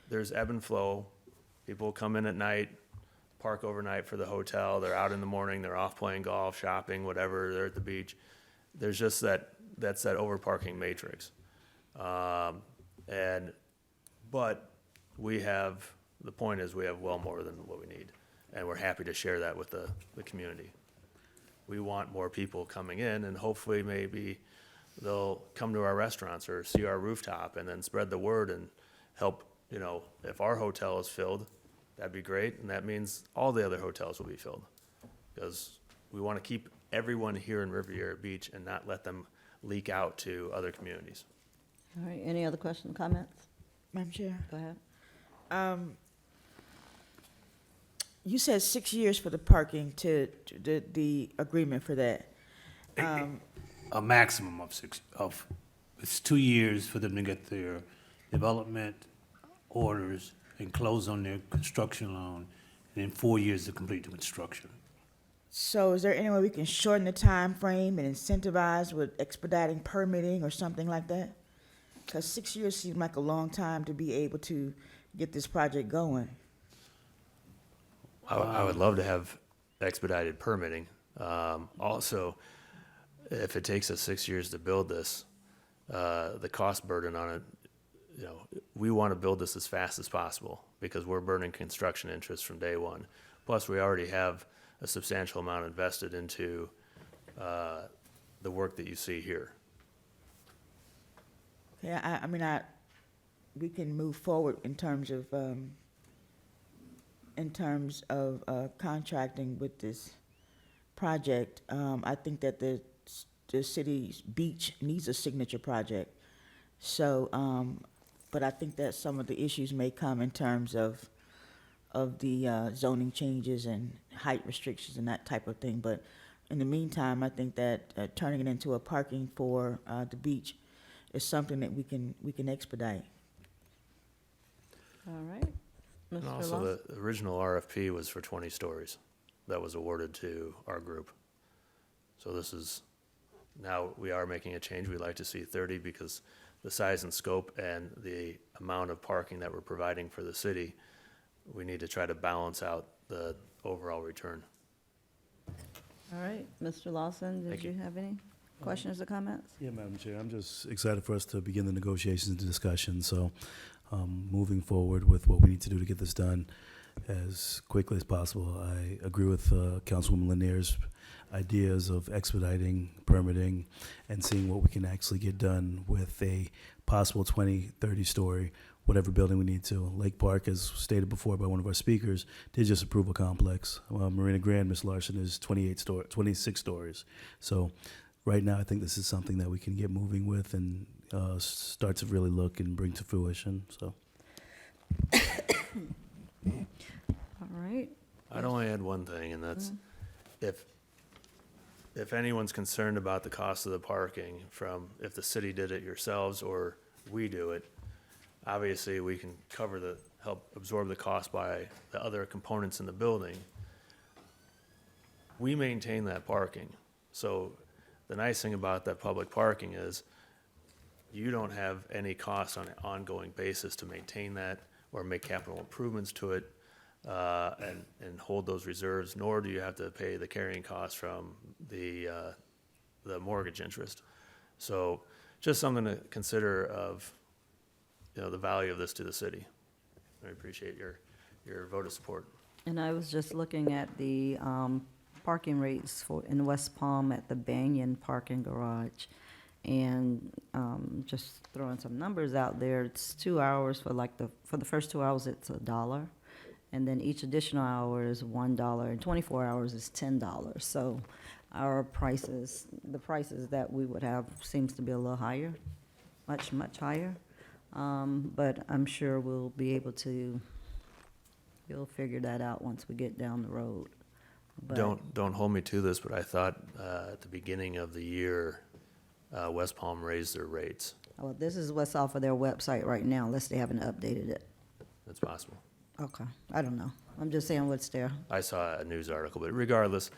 there's ebb and flow. People come in at night, park overnight for the hotel. They're out in the morning. They're off playing golf, shopping, whatever. They're at the beach. There's just that's that overparking matrix. But the point is we have well more than what we need, and we're happy to share that with the community. We want more people coming in, and hopefully maybe they'll come to our restaurants or see our rooftop and then spread the word and help, if our hotel is filled, that'd be great, and that means all the other hotels will be filled. Because we want to keep everyone here in Riviera Beach and not let them leak out to other communities. All right, any other questions, comments? Madam Chair, Go ahead. you said 6 years for the parking to the agreement for that. A maximum of it's 2 years for them to get their development orders and close on their construction loan, and then 4 years to complete the construction. So is there any way we can shorten the time frame and incentivize with expediting permitting or something like that? Because 6 years seems like a long time to be able to get this project going. I would love to have expedited permitting. Also, if it takes us 6 years to build this, the cost burden on it, you know, we want to build this as fast as possible because we're burning construction interest from day one. Plus, we already have a substantial amount invested into the work that you see here. Okay, I mean, we can move forward in terms of contracting with this project. I think that the city's beach needs a signature project. So, but I think that some of the issues may come in terms of the zoning changes and height restrictions and that type of thing. But in the meantime, I think that turning it into a parking for the beach is something that we can expedite. All right. And Mr. also, Lawson? the original RFP was for 20 stories. That was awarded to our group. So this is, now we are making a change. We'd like to see 30 because the size and scope and the amount of parking that we're providing for the city, we need to try to balance out the overall return. All right, Mr. Lawson, did Thank you you. have any questions or comments? Yeah, Madam Chair, I'm just excited for us to begin the negotiations and discussion. So, moving forward with what we need to do to get this done as quickly as possible. I agree with Councilwoman Lanier's ideas of expediting permitting and seeing what we can actually get done with a possible 20, 30-story, whatever building we need to. Lake Park, as stated before by one of our speakers, did just approve a complex. Marina Grand, Ms. Larson, is 26 stories. So right now, I think this is something that we can get moving with and start to really look and bring to fruition, so. All right. I'd only add one thing, and that's if anyone's concerned about the cost of the parking from if the city did it yourselves or we do it, obviously we can help absorb the cost by the other components in the building. We maintain that parking. So the nice thing about that public parking is you don't have any cost on an ongoing basis to maintain that or make capital improvements to it. And hold those reserves, nor do you have to pay the carrying costs from the mortgage interest. So just something to consider of, you know, the value of this to the city. I appreciate your vote of support. And I was just looking at the parking rates in West Palm at the Banyan Parking Garage. And just throwing some numbers out there, it's 2 hours for the first 2 hours, it's $1. And then each additional hour is $1, and 24 hours is $10. So our prices, the prices that we would have seems to be a little higher, much, much higher. But I'm sure we'll be able to, you'll figure that out once we get down the road. But Don't hold me to this, but I thought at the beginning of the year, West Palm raised their rates. well, this is what's off of their website right now, unless they haven't updated it. That's possible. Okay, I don't know. I'm just saying what's there. I saw a news article, but regardless,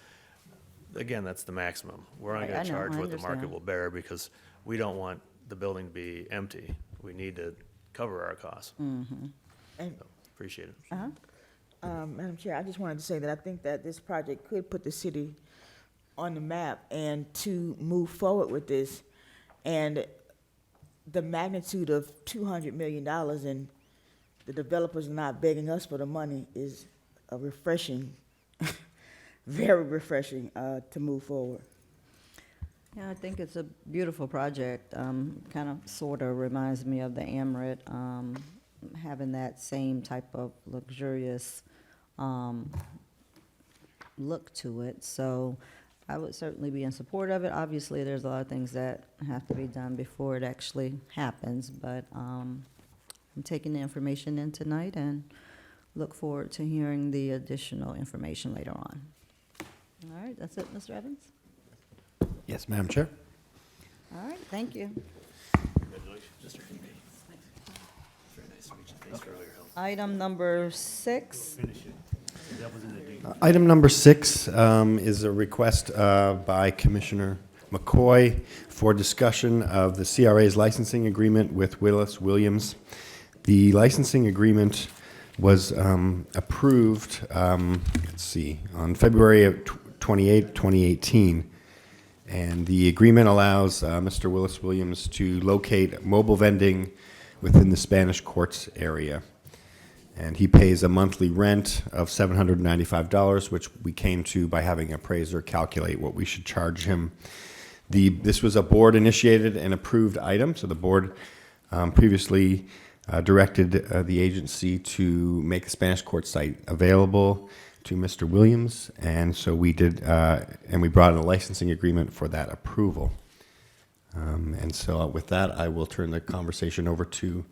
again, that's the maximum. We're only Right, gonna I know, charge I what the market understand. will bear because we don't want the building to be empty. We need to cover our costs. And Appreciate it. Madam Chair, I just wanted to say that I think that this project could put the city on the map and to move forward with this. And the magnitude of $200 million and the developers not begging us for the money is a refreshing, very refreshing to move forward. Yeah, I think it's a beautiful project. Kind of, sort of reminds me of the Amrit, having that same type of luxurious look to it. So I would certainly be in support of it. Obviously, there's a lot of things that have to be done before it actually happens, but I'm taking the information in tonight and look forward to hearing the additional information later on. All right, that's it, Mr. Evans? Yes, Madam Chair. All right, thank you. Congratulations, Mr. Henry. Very nice to meet you. Thanks for all your help. Item number 6, Item number 6 is a request by Commissioner McCoy for discussion of the CRA's licensing agreement with Willis Williams. The licensing agreement was approved, on February of 28, 2018. And the agreement allows Mr. Willis Williams to locate mobile vending within the Spanish Courts area. And he pays a monthly rent of $795, which we came to by having an appraiser calculate what we should charge him. This was a board-initiated and approved item, so the board previously directed the agency to make the Spanish Court site available to Mr. Williams, and so we did, and we brought in a licensing agreement for that approval. And so with that, I will turn the conversation over to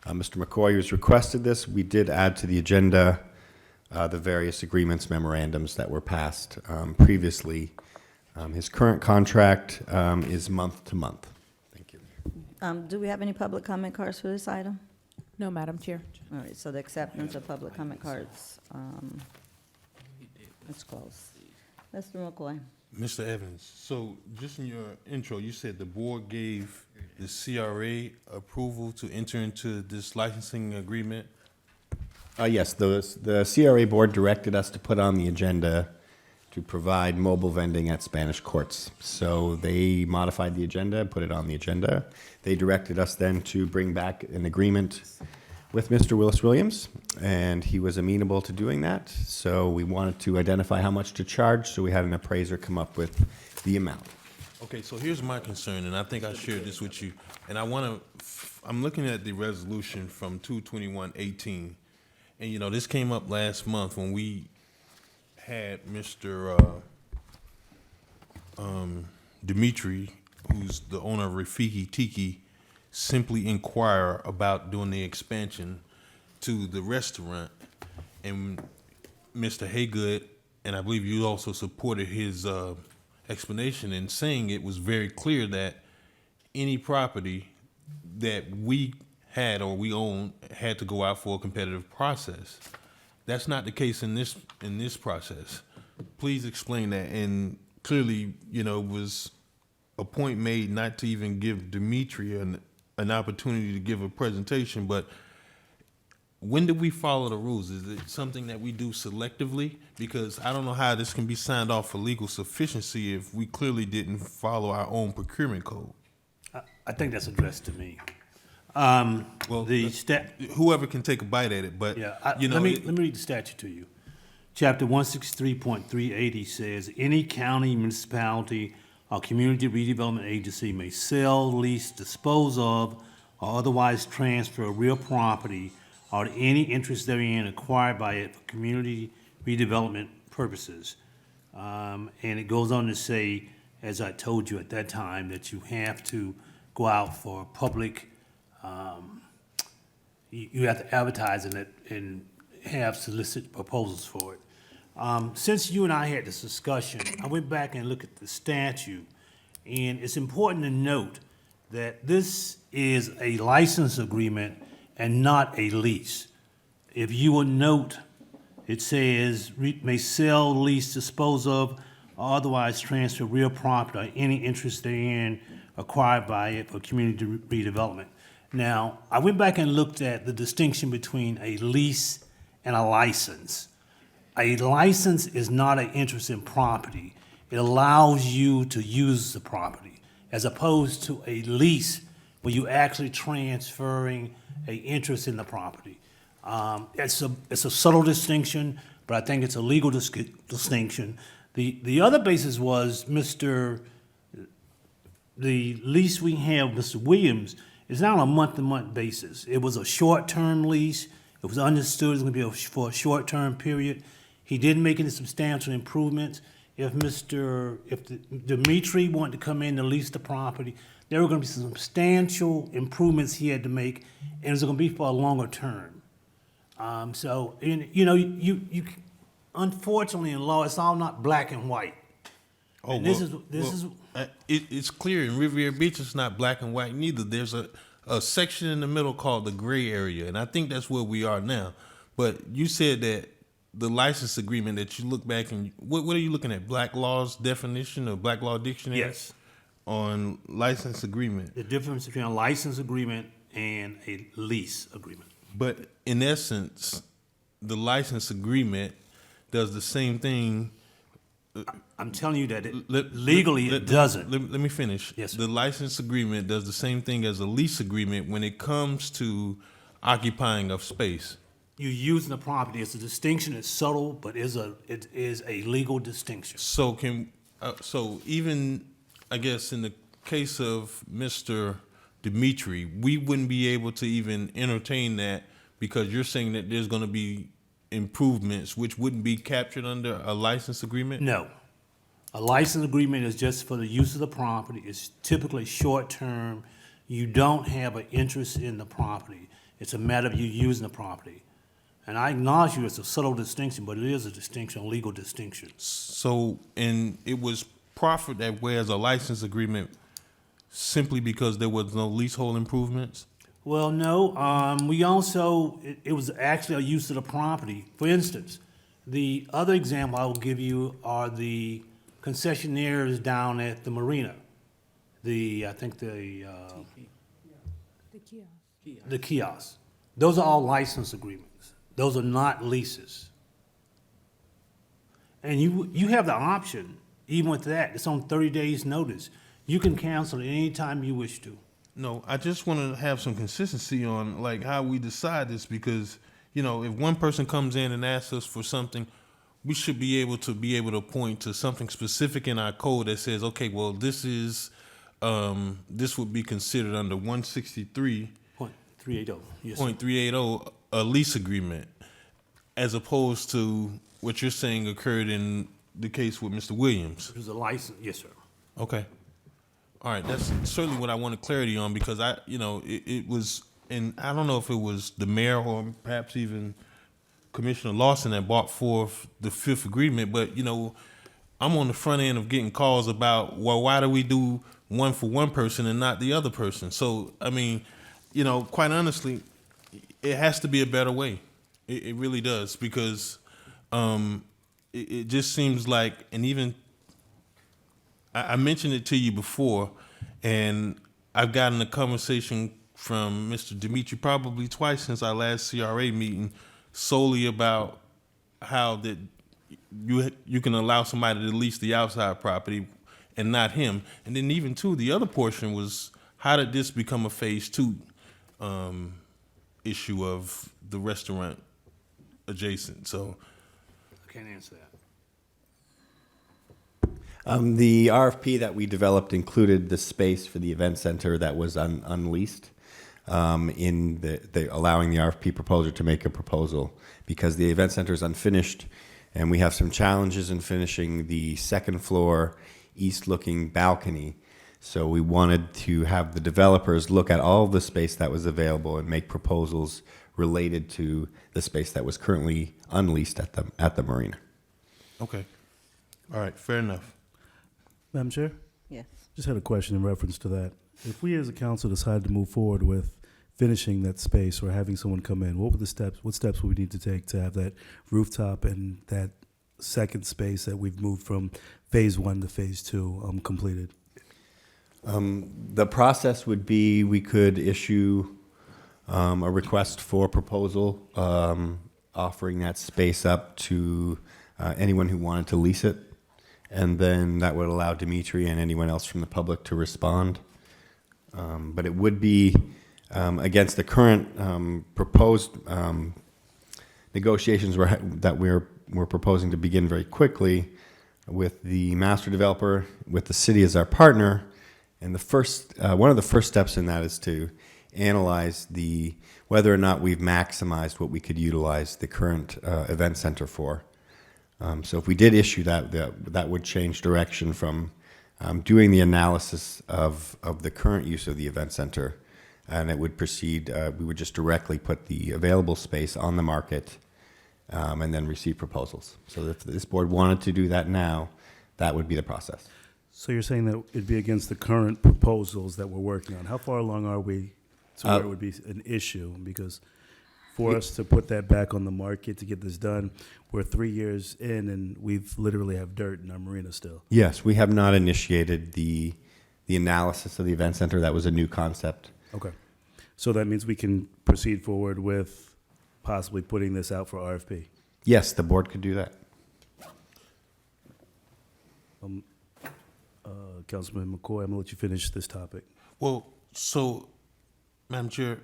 Mr. McCoy, who's requested this. We did add to the agenda the various agreements, memorandums that were passed previously. His current contract is month to month. Thank you. Do we have any public comment cards for this item? No, Madam Chair. All right, so the acceptance of public comment cards, it's close. Mr. McCoy. Mr. Evans, so just in your intro, you said the board gave the CRA approval to enter into this licensing agreement? Yes, the CRA board directed us to put on the agenda to provide mobile vending at Spanish Courts. So they modified the agenda, put it on the agenda. They directed us then to bring back an agreement with Mr. Willis Williams, and he was amenable to doing that. So we wanted to identify how much to charge, so we had an appraiser come up with the amount. Okay, so here's my concern, and I think I shared this with you, and I'm looking at the resolution from 2/21/18, and you know, this came up last month when we had Mr. Dimitri, who's the owner of Rafiki Tiki, simply inquire about doing the expansion to the restaurant, and Mr. Haygood, and I believe you also supported his explanation in saying it was very clear that any property that we had or we own had to go out for a competitive process. That's not the case in this process. Please explain that. And clearly, you know, was a point made not to even give Dimitri an opportunity to give a presentation, but when do we follow the rules? Is it something that we do selectively? Because I don't know how this can be signed off for legal sufficiency if we clearly didn't follow our own procurement code. I think that's addressed to me. Well, whoever can take a bite at it, but Yeah, you know, let me read the statute to you. Chapter 163.380 says, any county, municipality, or community redevelopment agency may sell, lease, dispose of, or otherwise transfer real property or any interest therein acquired by it for community redevelopment purposes. And it goes on to say, as I told you at that time, that you have to go out for public, you have to advertise in it and have solicit proposals for it. Since you and I had this discussion, I went back and looked at the statute, and it's important to note that this is a license agreement and not a lease. If you will note, it says, may sell, lease, dispose of, or otherwise transfer real property or any interest therein acquired by it for community redevelopment. Now, I went back and looked at the distinction between a lease and a license. A license is not an interest in property. It allows you to use the property, as opposed to a lease where you actually transferring an interest in the property. It's a subtle distinction, but I think it's a legal distinction. The other basis was the lease we have, Mr. Williams, is not on a month-to-month basis. It was a short-term lease. It was understood it was going to be for a short-term period. He didn't make any substantial improvements. If Dimitri wanted to come in to lease the property, there were going to be some substantial improvements he had to make, and it was going to be for a longer term. You unfortunately in law, it's all not black and white. oh, And well, it's clear in Riviera Beach it's not black and white neither. There's a section in the middle called the gray area, and I think that's where we are now. But you said that the license agreement that you look back and what are you looking at? Black Law's definition or Black Law Dictionary? Yes. On license agreement. The difference between a license agreement and a lease agreement. But in essence, the license agreement does the same thing. I'm telling you that Legally, it doesn't. Let me finish. Yes, sir. The license agreement does the same thing as a lease agreement when it comes to occupying of space. You using the property. It's a distinction. It's subtle, but it is a legal distinction. So so even, I guess, in the case of Mr. Dimitri, we wouldn't be able to even entertain that because you're saying that there's going to be improvements which wouldn't be captured under a license agreement? No. A license agreement is just for the use of the property. It's typically short-term. You don't have an interest in the property. It's a matter of you using the property. And I acknowledge you it's a subtle distinction, but it is a distinction, a legal distinction. So, and it was proffered that way as a license agreement simply because there was no leasehold improvements? Well, no, we also, it was actually a use of the property. For instance, the other example I will give you are the concessionaires down at the marina. The kiosks. Those are all license agreements. Those are not leases. And you have the option, even with that, it's on 30 days' notice. You can cancel it anytime you wish to. No, I just want to have some consistency on like how we decide this because, you know, if one person comes in and asks us for something, we should be able to point to something specific in our code that says, okay, well, this would be considered under 163. .380, yes. .380, a lease agreement, as opposed to what you're saying occurred in the case with Mr. Williams. It was a license, yes, sir. Okay. All right, that's certainly what I wanted clarity on because it was, and I don't know if it was the mayor or perhaps even Commissioner Lawson that brought forth the fifth agreement, but, you know, I'm on the front end of getting calls about, well, why do we do one for one person and not the other person? So, I mean, you know, quite honestly, it has to be a better way. It really does because it just seems like, and even I mentioned it to you before, and I've gotten a conversation from Mr. Dimitri probably twice since our last CRA meeting, solely about how that you can allow somebody to lease the outside property and not him. And then even too, the other portion was how did this become a phase 2 issue of the restaurant adjacent? So I can't answer that. The RFP that we developed included the space for the event center that was unleased in the allowing the RFP proposer to make a proposal because the event center is unfinished and we have some challenges in finishing the second floor east-looking balcony. So we wanted to have the developers look at all the space that was available and make proposals related to the space that was currently unleased at the marina. okay, all right, fair enough. Madam Chair? Yes. Just had a question in reference to that. If we as a council decided to move forward with finishing that space or having someone come in, what steps would we need to take to have that rooftop and that second space that we've moved from phase 1 to phase 2 completed? The process would be we could issue a request for proposal offering that space up to anyone who wanted to lease it. And then that would allow Dimitri and anyone else from the public to respond. But it would be against the current proposed negotiations that we're proposing to begin very quickly with the master developer, with the city as our partner. And the first, one of the first steps in that is to analyze whether or not we've maximized what we could utilize the current event center for. So if we did issue that would change direction from doing the analysis of the current use of the event center, and it would proceed, we would just directly put the available space on the market and then receive proposals. So if this board wanted to do that now, that would be the process. So you're saying that it'd be against the current proposals that we're working on. How far along are we to where it would be an issue? Because for us to put that back on the market to get this done. We're 3 years in, and we've literally have dirt in our marina still. Yes, we have not initiated the analysis of the event center. That was a new concept. Okay. So that means we can proceed forward with possibly putting this out for RFP. Yes, the board could do that. Councilman McCoy, I'm gonna let you finish this topic. Well, so, Madam Chair,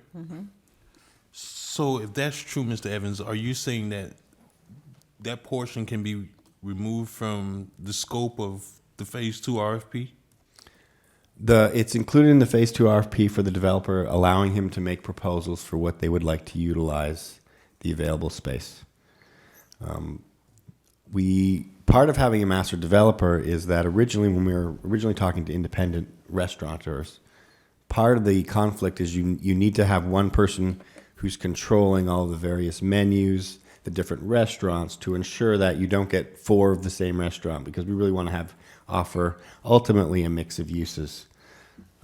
so if that's true, Mr. Evans, are you saying that that portion can be removed from the scope of the Phase 2 RFP? It's included in the Phase 2 RFP for the developer, allowing him to make proposals for what they would like to utilize the available space. Part of having a master developer is that originally, when we were originally talking to independent restaurateurs, part of the conflict is you need to have one person who's controlling all the various menus, the different restaurants, to ensure that you don't get 4 of the same restaurant, because we really want to offer ultimately a mix of uses.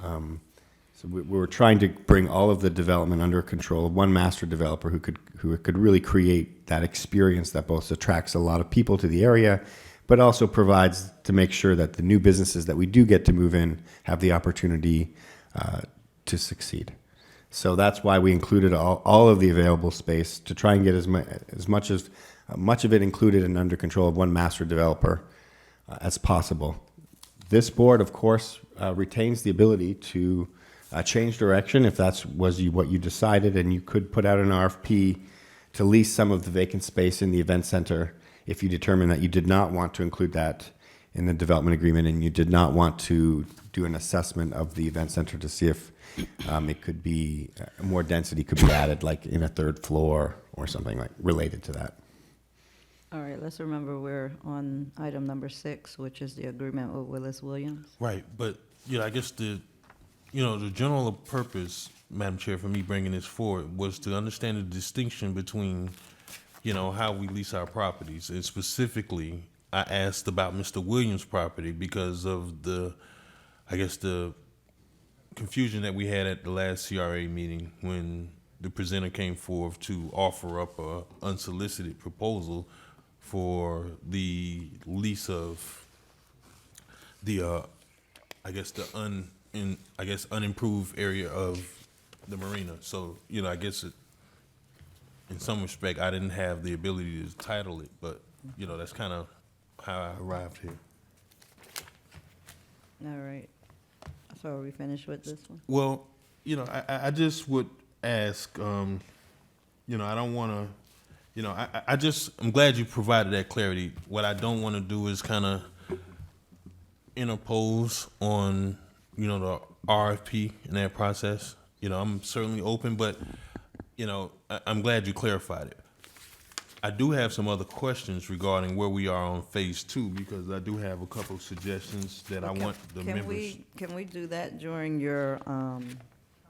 So we're trying to bring all of the development under control of one master developer who could really create that experience that both attracts a lot of people to the area, but also provides to make sure that the new businesses that we do get to move in have the opportunity to succeed. So that's why we included all of the available space to try and get as much of it included and under control of one master developer as possible. This board, of course, retains the ability to change direction if that's what you decided, and you could put out an RFP to lease some of the vacant space in the event center if you determine that you did not want to include that in the development agreement and you did not want to do an assessment of the event center to see if it could be more density could be added, like in a 3rd floor or something like related to that. All right, let's remember we're on item number 6, which is the agreement with Willis Williams. Right, but, I guess the general purpose, Madam Chair, for me bringing this forward was to understand the distinction between, how we lease our properties. And specifically, I asked about Mr. Williams' property because of the confusion that we had at the last CRA meeting when the presenter came forth to offer up a unsolicited proposal for the lease of the, unimproved area of the marina. So, I guess in some respect, I didn't have the ability to title it, but, that's kind of how I arrived here. All right. So are we finished with this one? Well, I just would ask, I don't want to, I'm glad you provided that clarity. What I don't want to do is kind of interpose on, the RFP in that process. I'm certainly open, but, I'm glad you clarified it. I do have some other questions regarding where we are on Phase 2, because I do have a couple of suggestions that I want the members. Can we do that during your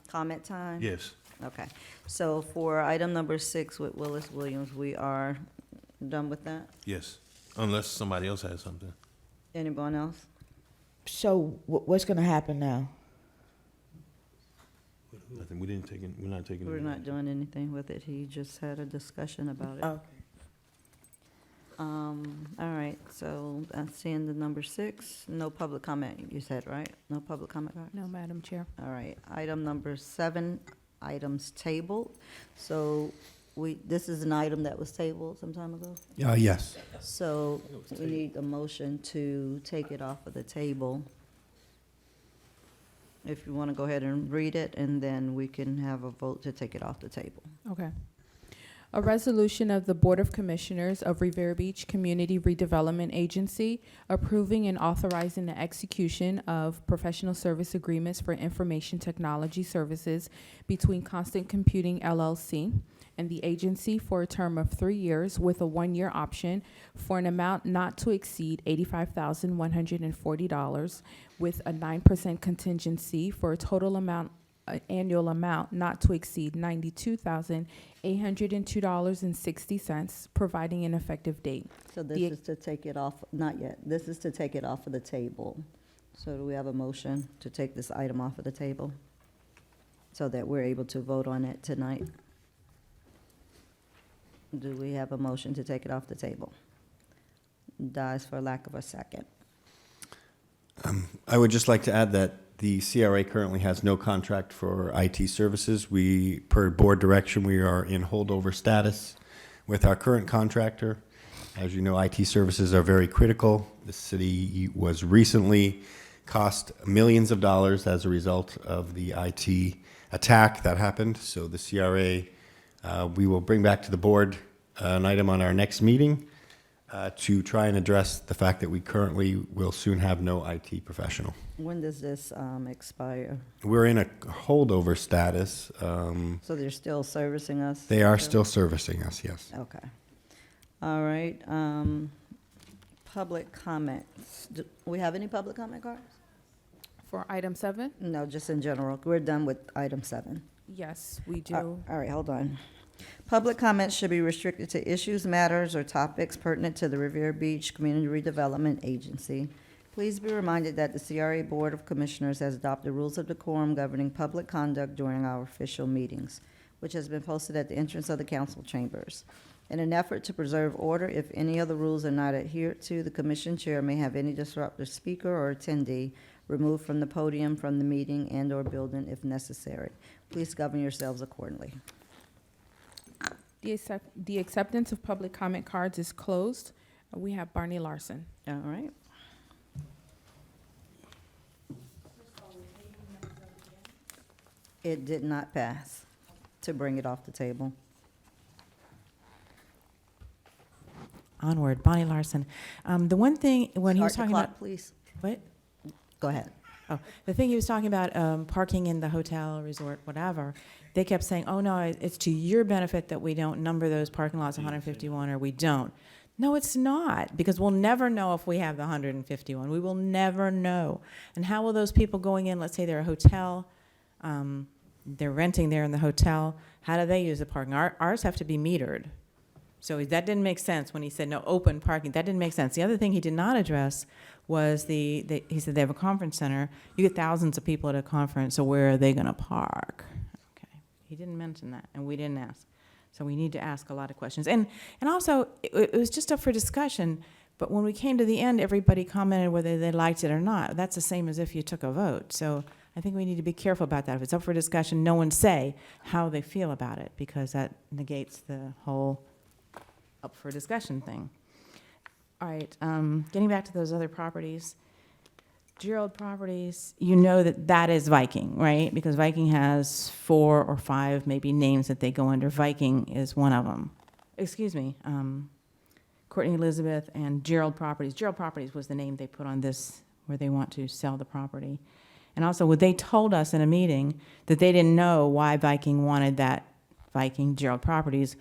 comment time? Yes. Okay. So for item number 6 with Willis Williams, we are done with that? Yes, unless somebody else has something. Anyone else? So what's gonna happen now? Nothing. We're not taking. We're it. not doing anything with it. He just had a discussion about it. Okay. All right, so that's the end of number 6. No public comment, you said, right? No public comment? Cards? No, Madam Chair. All right, item number 7, items tabled. So this is an item that was tabled some time ago? Yes. So we need a motion to take it off of the table. If you want to go ahead and read it, and then we can have a vote to take it off the table. Okay. A resolution of the Board of Commissioners of Riviera Beach Community Redevelopment Agency approving and authorizing the execution of professional service agreements for information technology services between Constant Computing LLC and the agency for a term of 3 years with a 1-year option for an amount not to exceed $85,140 with a 9% contingency for a total amount annual amount not to exceed $92,802.60, providing an effective date. So this is to take it off, not yet, this is to take it off of the table. So do we have a motion to take this item off of the table so that we're able to vote on it tonight? Do we have a motion to take it off the table? Dies for lack of a second. I would just like to add that the CRA currently has no contract for IT services. We, per board direction, we are in holdover status with our current contractor. As you know, IT services are very critical. The city was recently cost millions of dollars as a result of the IT attack that happened. So the CRA, we will bring back to the board an item on our next meeting to try and address the fact that we currently will soon have no IT professional. When does this expire? We're in a holdover status. So they're still servicing us? They are still servicing us, yes. Okay. All right. Public comments. Do we have any public comment cards? For item 7? No, just in general. We're done with item 7. Yes, we do. All right, hold on. Public comments should be restricted to issues, matters, or topics pertinent to the Riviera Beach Community Redevelopment Agency. Please be reminded that the CRA Board of Commissioners has adopted rules of decorum governing public conduct during our official meetings, which has been posted at the entrance of the council chambers. In an effort to preserve order, if any of the rules are not adhered to, the commission chair may have any disruptive speaker or attendee removed from the podium, from the meeting, and/or building if necessary. Please govern yourselves accordingly. The acceptance of public comment cards is closed. We have Barney Larson. All right. It did not pass to bring it off the table. Onward, Bonnie Larson. The one thing, when he was Start the talking clock, about, please. what? Go ahead. Oh, the thing he was talking about, parking in the hotel, resort, whatever, they kept saying, oh, no, it's to your benefit that we don't number those parking lots 151, or we don't. No, it's not, because we'll never know if we have the 151. We will never know. And how will those people going in, let's say they're a hotel, they're renting there in the hotel, how do they use the parking? Ours have to be metered. So that didn't make sense when he said no open parking. That didn't make sense. The other thing he did not address was he said they have a conference center. You get thousands of people at a conference, so where are they going to park? Okay, he didn't mention that, and we didn't ask. So we need to ask a lot of questions. And also, it was just up for discussion, but when we came to the end, everybody commented whether they liked it or not. That's the same as if you took a vote. So I think we need to be careful about that. If it's up for discussion, no one say how they feel about it, because that negates the whole up for discussion thing. All right, getting back to those other properties, Gerald Properties, you know that is Viking, right? Because Viking has 4 or 5 maybe names that they go under. Viking is one of them. Excuse me, Courtney Elizabeth and Gerald Properties. Gerald Properties was the name they put on this, where they want to sell the property. And also, they told us in a meeting that they didn't know why Viking wanted that, Viking, Gerald Properties,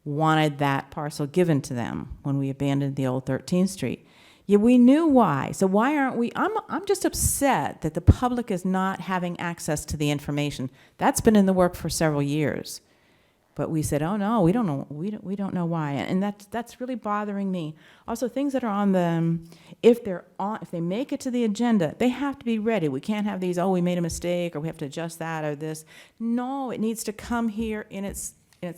wanted that parcel given to them when we abandoned the old 13th Street. Yeah, we knew why. So why aren't we? I'm just upset that the public is not having access to the information. That's been in the work for several years. But we said, oh no, we don't know. We don't know why, and that's really bothering me. Also, things that are on them, if they make it to the agenda, they have to be ready. We can't have these. Oh, we made a mistake, or we have to adjust that or this. No, it needs to come here in its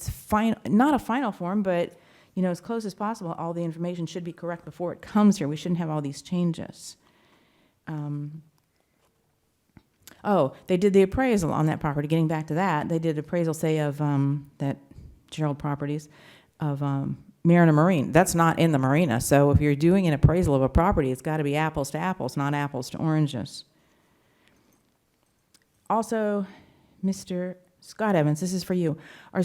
final, not a final form, but as close as possible. All the information should be correct before it comes here. We shouldn't have all these changes. They did the appraisal on that property. Getting back to that, they did appraisal, say, of that Gerald Properties of Marina Marine. That's not in the marina. So if you're doing an appraisal of a property, it's got to be apples to apples, not apples to oranges. Also, Mr. Scott Evans, this is for you. Our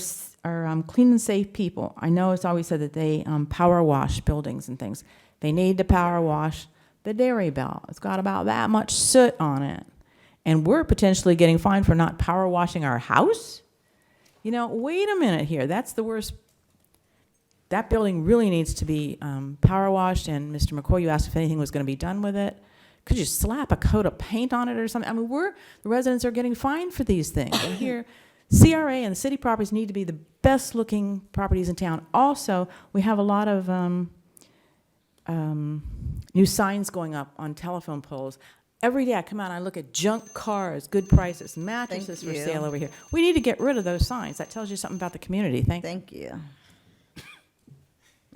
clean and safe people, I know it's always said that they power wash buildings and things. They need to power wash the Dairy Bell. It's got about that much soot on it. And we're potentially getting fined for not power washing our house? Wait a minute here. That's the worst. That building really needs to be power washed. And Mr. McCoy, you asked if anything was going to be done with it. Could you slap a coat of paint on it or something? I mean, the residents are getting fined for these things. And here, CRA and the city properties need to be the best looking properties in town. Also, we have a lot of new signs going up on telephone poles. Every day I come out and I look at junk cars, good prices, mattresses for sale over here. We need to get rid of those signs. That tells you something about the community. Thank you. Thank you.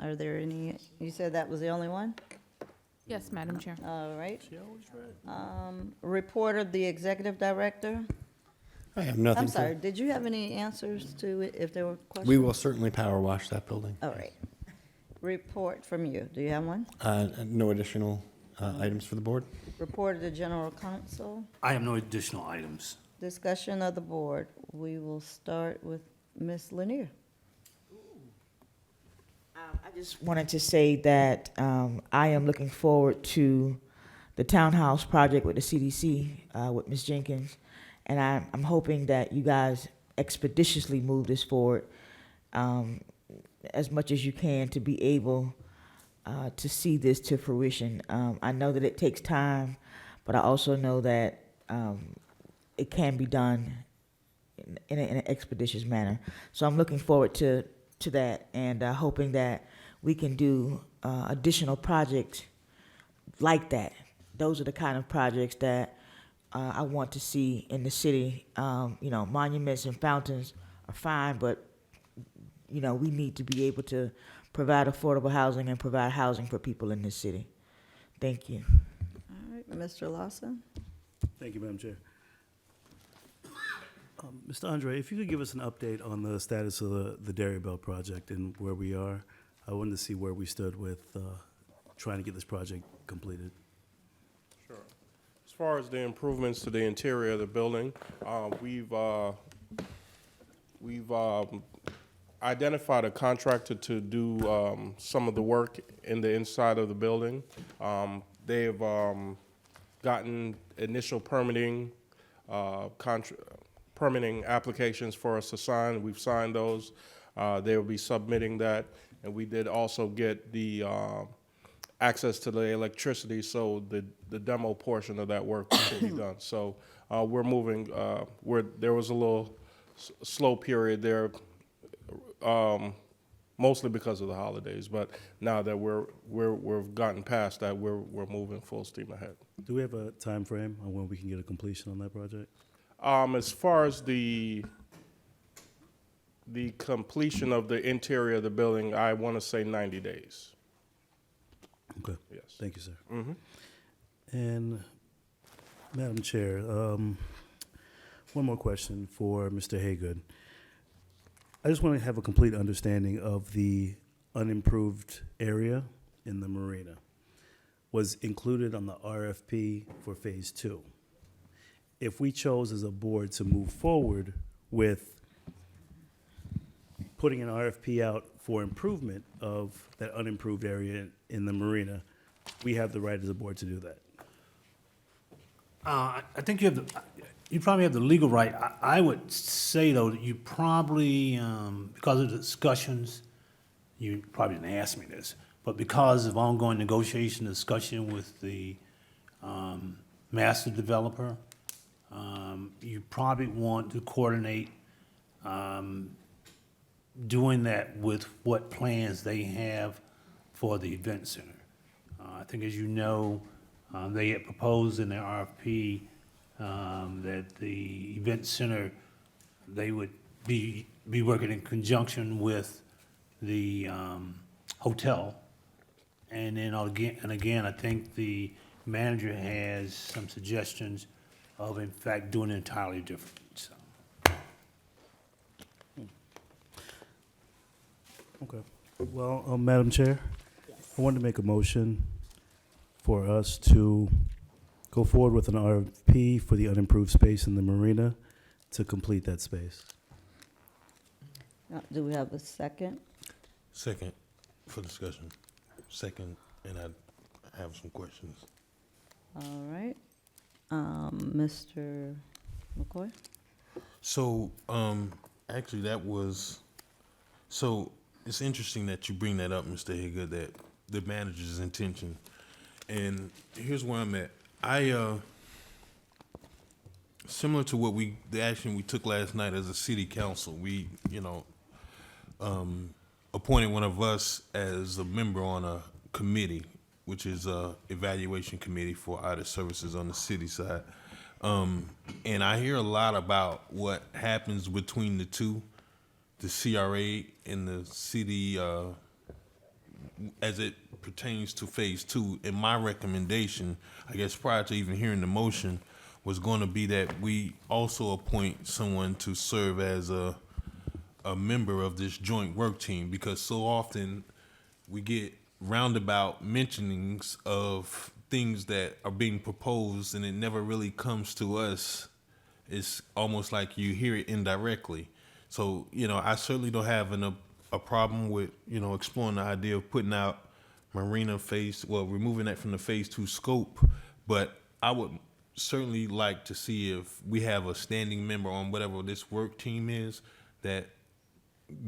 Are there any, you said that was the only one? Yes, Madam Chair. All right. Report of the executive director. I have nothing. I'm sorry, did you have any answers to it, if there were questions? We will certainly power wash that building. All right. Report from you. Do you have one? No additional items for the board? Report of the general counsel. I have no additional items. Discussion of the board. We will start with Ms. Lanier. I just wanted to say that I am looking forward to the townhouse project with the CDC, with Ms. Jenkins. And I'm hoping that you guys expeditiously move this forward as much as you can to be able to see this to fruition. I know that it takes time, but I also know that it can be done in an expeditious manner. So I'm looking forward to that, and hoping that we can do additional projects like that. Those are the kind of projects that I want to see in the city. Monuments and fountains are fine, but we need to be able to provide affordable housing and provide housing for people in this city. Thank you. All right, Mr. Lawson. Thank you, Madam Chair. Mr. Andre, if you could give us an update on the status of the Dairy Belt project and where we are. I wanted to see where we stood with trying to get this project completed. Sure. As far as the improvements to the interior of the building, we've identified a contractor to do some of the work in the inside of the building. They've gotten initial permitting applications for us to sign. We've signed those. They will be submitting that, and we did also get the access to the electricity, so the demo portion of that work can be done. So we're moving. There was a little slow period there, mostly because of the holidays. But now that we've gotten past that, we're moving full steam ahead. Do we have a time frame on when we can get a completion on that project? As far as the completion of the interior of the building, I want to say 90 days. Okay. Yes. Thank you, sir. Mm-hmm. And Madam Chair, one more question for Mr. Haygood. I just want to have a complete understanding of the unimproved area in the marina. Was included on the RFP for Phase 2. If we chose as a board to move forward with putting an RFP out for improvement of that unimproved area in the marina, we have the right as a board to do that. I think you probably have the legal right. I would say, though, that you probably, because of the discussions, you probably didn't ask me this, but because of ongoing negotiation, discussion with the master developer, you probably want to coordinate doing that with what plans they have for the event center. I think, as you know, they had proposed in their RFP that the event center, they would be working in conjunction with the hotel. And then again, I think the manager has some suggestions of, in fact, doing it entirely different. So. Okay. Well, Madam Chair, I wanted to make a motion for us to go forward with an RFP for the unimproved space in the marina to complete that space. Do we have a second? Second for discussion. Second, and I have some questions. All right. Mr. McCoy? So, actually, so it's interesting that you bring that up, Mr. Haygood, that the manager's intention. And here's where I'm at. Similar to the action we took last night as a city council, we, appointed one of us as a member on a committee, which is a evaluation committee for audit services on the city side. And I hear a lot about what happens between the two, the CRA and the city as it pertains to phase two, and my recommendation, I guess prior to even hearing the motion, was going to be that we also appoint someone to serve as a member of this joint work team, because so often we get roundabout mentionings of things that are being proposed and it never really comes to us. It's almost like you hear it indirectly. So, I certainly don't have a problem with, exploring the idea of putting out marina removing that from the phase two scope, but I would certainly like to see if we have a standing member on whatever this work team is that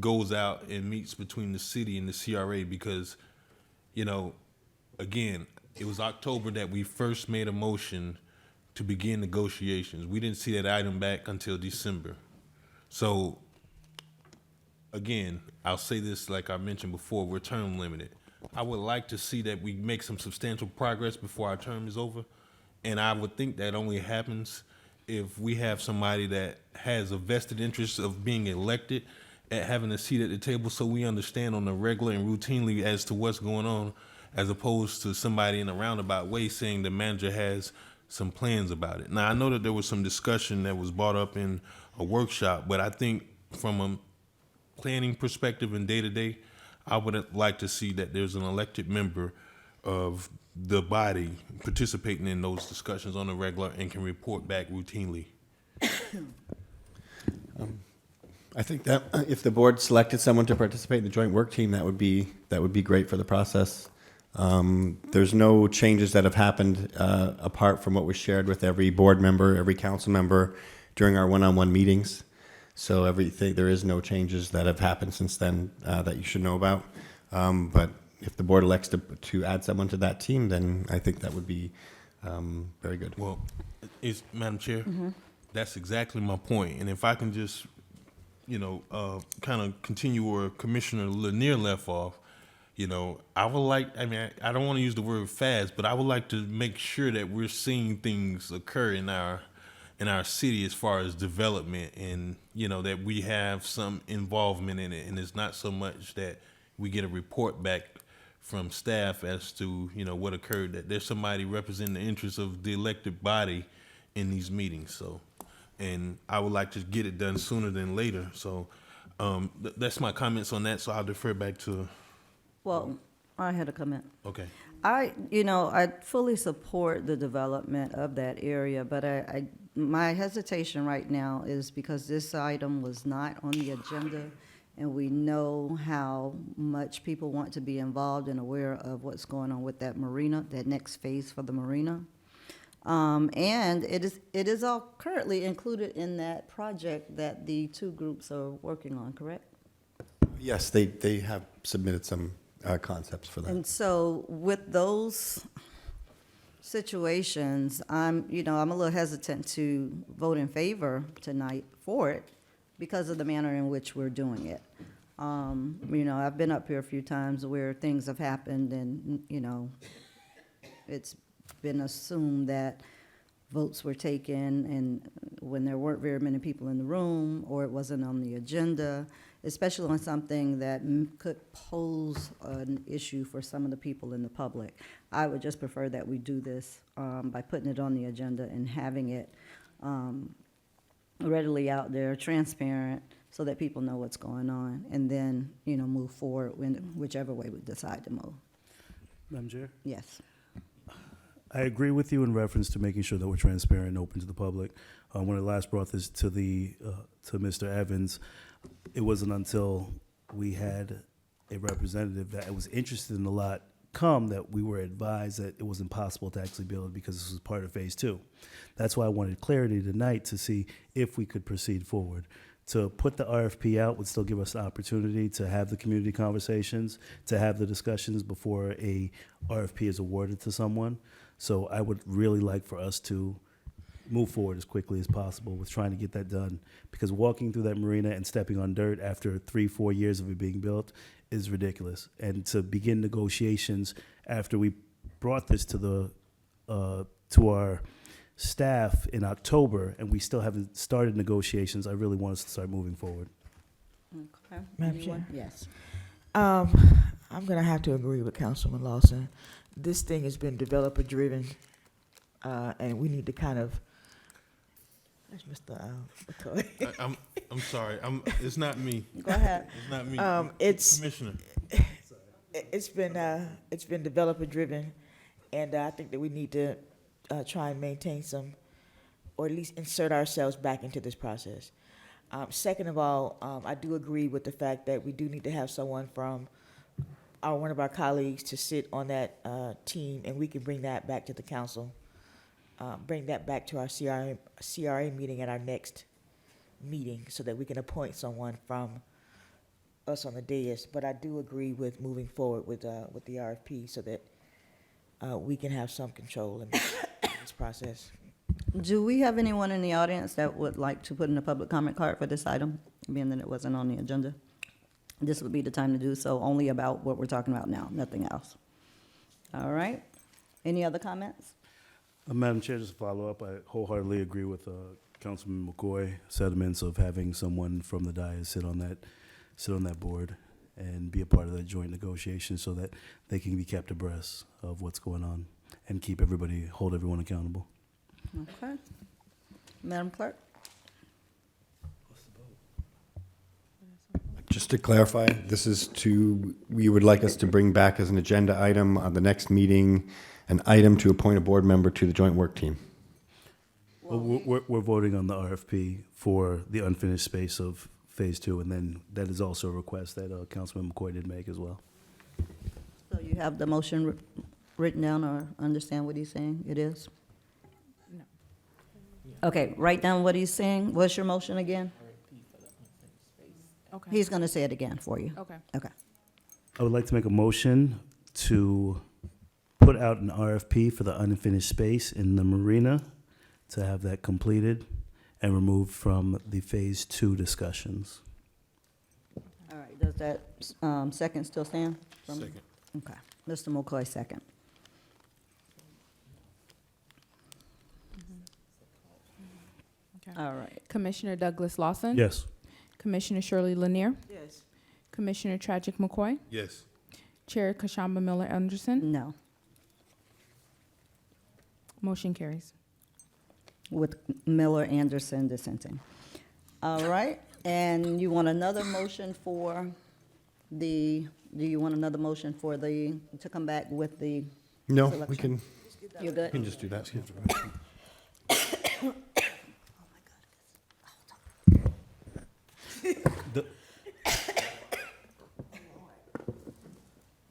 goes out and meets between the city and the CRA, because, again, it was October that we first made a motion to begin negotiations. We didn't see that item back until December. So, again, I'll say this like I mentioned before, we're term limited. I would like to see that we make some substantial progress before our term is over. And I would think that only happens if we have somebody that has a vested interest of being elected at having a seat at the table, so we understand on a regular and routinely as to what's going on, as opposed to somebody in a roundabout way saying the manager has some plans about it. Now, I know that there was some discussion that was brought up in a workshop, but I think from a planning perspective and day-to-day, I would like to see that there's an elected member of the body participating in those discussions on a regular and can report back routinely. I think that if the board selected someone to participate in the joint work team, that would be great for the process. There's no changes that have happened apart from what was shared with every board member, every council member during our one-on-one meetings. So there is no changes that have happened since then that you should know about. But if the board elects to add someone to that team, then I think that would be very good. Well, Madam Chair, that's exactly my point. And if I can just, kind of continue where Commissioner Lanier left off, I would like, I don't want to use the word fast, but I would like to make sure that we're seeing things occur in our city as far as development, and, that we have some involvement in it. And it's not so much that we get a report back from staff as to, what occurred, that there's somebody representing the interests of the elected body in these meetings. So, and I would like to get it done sooner than later. So that's my comments on that. So I'll defer back to. Well, I had a comment. Okay. I fully support the development of that area, but my hesitation right now is because this item was not on the agenda, and we know how much people want to be involved and aware of what's going on with that marina, that next phase for the marina. And it is all currently included in that project that the two groups are working on, correct? Yes, they have submitted some concepts for that. And so with those situations, I'm a little hesitant to vote in favor tonight for it because of the manner in which we're doing it. I've been up here a few times where things have happened and, it's been assumed that votes were taken and when there weren't very many people in the room or it wasn't on the agenda, especially on something that could pose an issue for some of the people in the public. I would just prefer that we do this by putting it on the agenda and having it readily out there, transparent, so that people know what's going on, and then, move forward whichever way we decide to move. Madam Chair? Yes. I agree with you in reference to making sure that we're transparent and open to the public. When I last brought this to to Mr. Evans, it wasn't until we had a representative that was interested in the lot come that we were advised that it was impossible to actually build because this was part of phase two. That's why I wanted clarity tonight to see if we could proceed forward. To put the RFP out would still give us an opportunity to have the community conversations, to have the discussions before a RFP is awarded to someone. So I would really like for us to move forward as quickly as possible with trying to get that done, because walking through that marina and stepping on dirt after 3-4 years of it being built is ridiculous. And to begin negotiations after we brought this to our staff in October and we still haven't started negotiations, I really want us to start moving forward. Okay. Madam Chair? Yes. I'm gonna have to agree with Councilman Lawson. This thing has been developer-driven, and we need to kind of, there's Mr. McCoy. I'm sorry. It's not me. Go ahead. It's not me. It's, Commissioner. it's been developer-driven, and I think that we need to try and maintain some, or at least insert ourselves back into this process. Second of all, I do agree with the fact that we do need to have someone from one of our colleagues to sit on that team, and we can bring that back to the council, bring that back to our CRA meeting at our next meeting, so that we can appoint someone from us on the dais. But I do agree with moving forward with the RFP, so that we can have some control in this process. Do we have anyone in the audience that would like to put in a public comment card for this item, being that it wasn't on the agenda? This would be the time to do so, only about what we're talking about now, nothing else. All right. Any other comments? Madam Chair, just to follow up, I wholeheartedly agree with Councilman McCoy sentiments of having someone from the dais sit on that board and be a part of that joint negotiation so that they can be kept abreast of what's going on and hold everyone accountable. Okay. Madam Clerk? Just to clarify, we would like us to bring back as an agenda item on the next meeting, an item to appoint a board member to the joint work team. Well, we're voting on the RFP for the unfinished space of Phase 2, and then that is also a request that Councilman McCoy did make as well. So you have the motion written down, or understand what he's saying? It is? No. Okay, write down what he's saying. What's your motion again? Okay. He's going to say it again for you. Okay. Okay. I would like to make a motion to put out an RFP for the unfinished space in the marina, to have that completed and removed from the Phase 2 discussions. All right, does that second still stand? Second. Okay. Mr. McCoy, second. Okay. All right. Commissioner Douglas Lawson? Yes. Commissioner Shirley Lanier? Yes. Commissioner Tragic McCoy? Yes. Chair Kashamba Miller Anderson? No. Motion carries. With Miller Anderson dissenting. All right, and you want another motion for do you want another motion for to come back with the No, selection? we can You're good? just do that.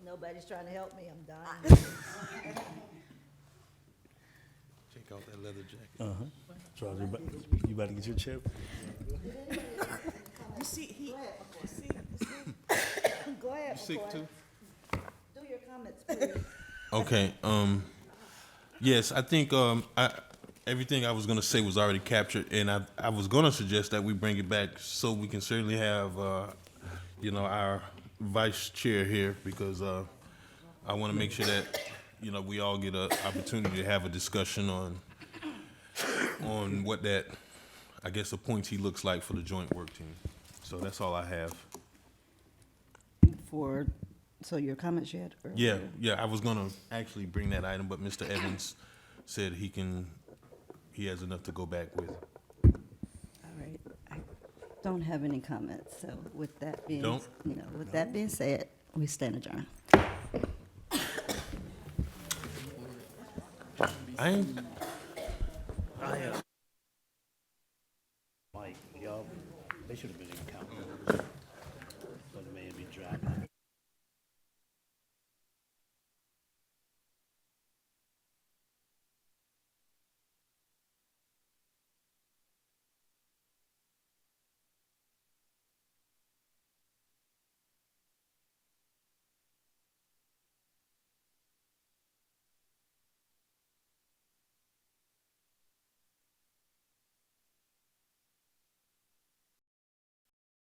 Nobody's trying to help me, I'm dying. Take out that leather jacket. Uh-huh. Charles, you about to get your chair? You see, Go ahead, You sick McCoy. too? Do your comments, please. Okay. Yes, I think everything I was gonna say was already captured, and I was gonna suggest that we bring it back so we can certainly have our vice chair here, because I want to make sure that we all get an opportunity to have a discussion on what that, I guess, appointee looks like for the joint work team. So that's all I have. So your comments you had earlier? Yeah, I was gonna actually bring that item, but Mr. Evans said he has enough to go back with. All right, I don't have any comments, so with that being, Don't? that being said, we stand adjourned. Mike, y'all, they should have been in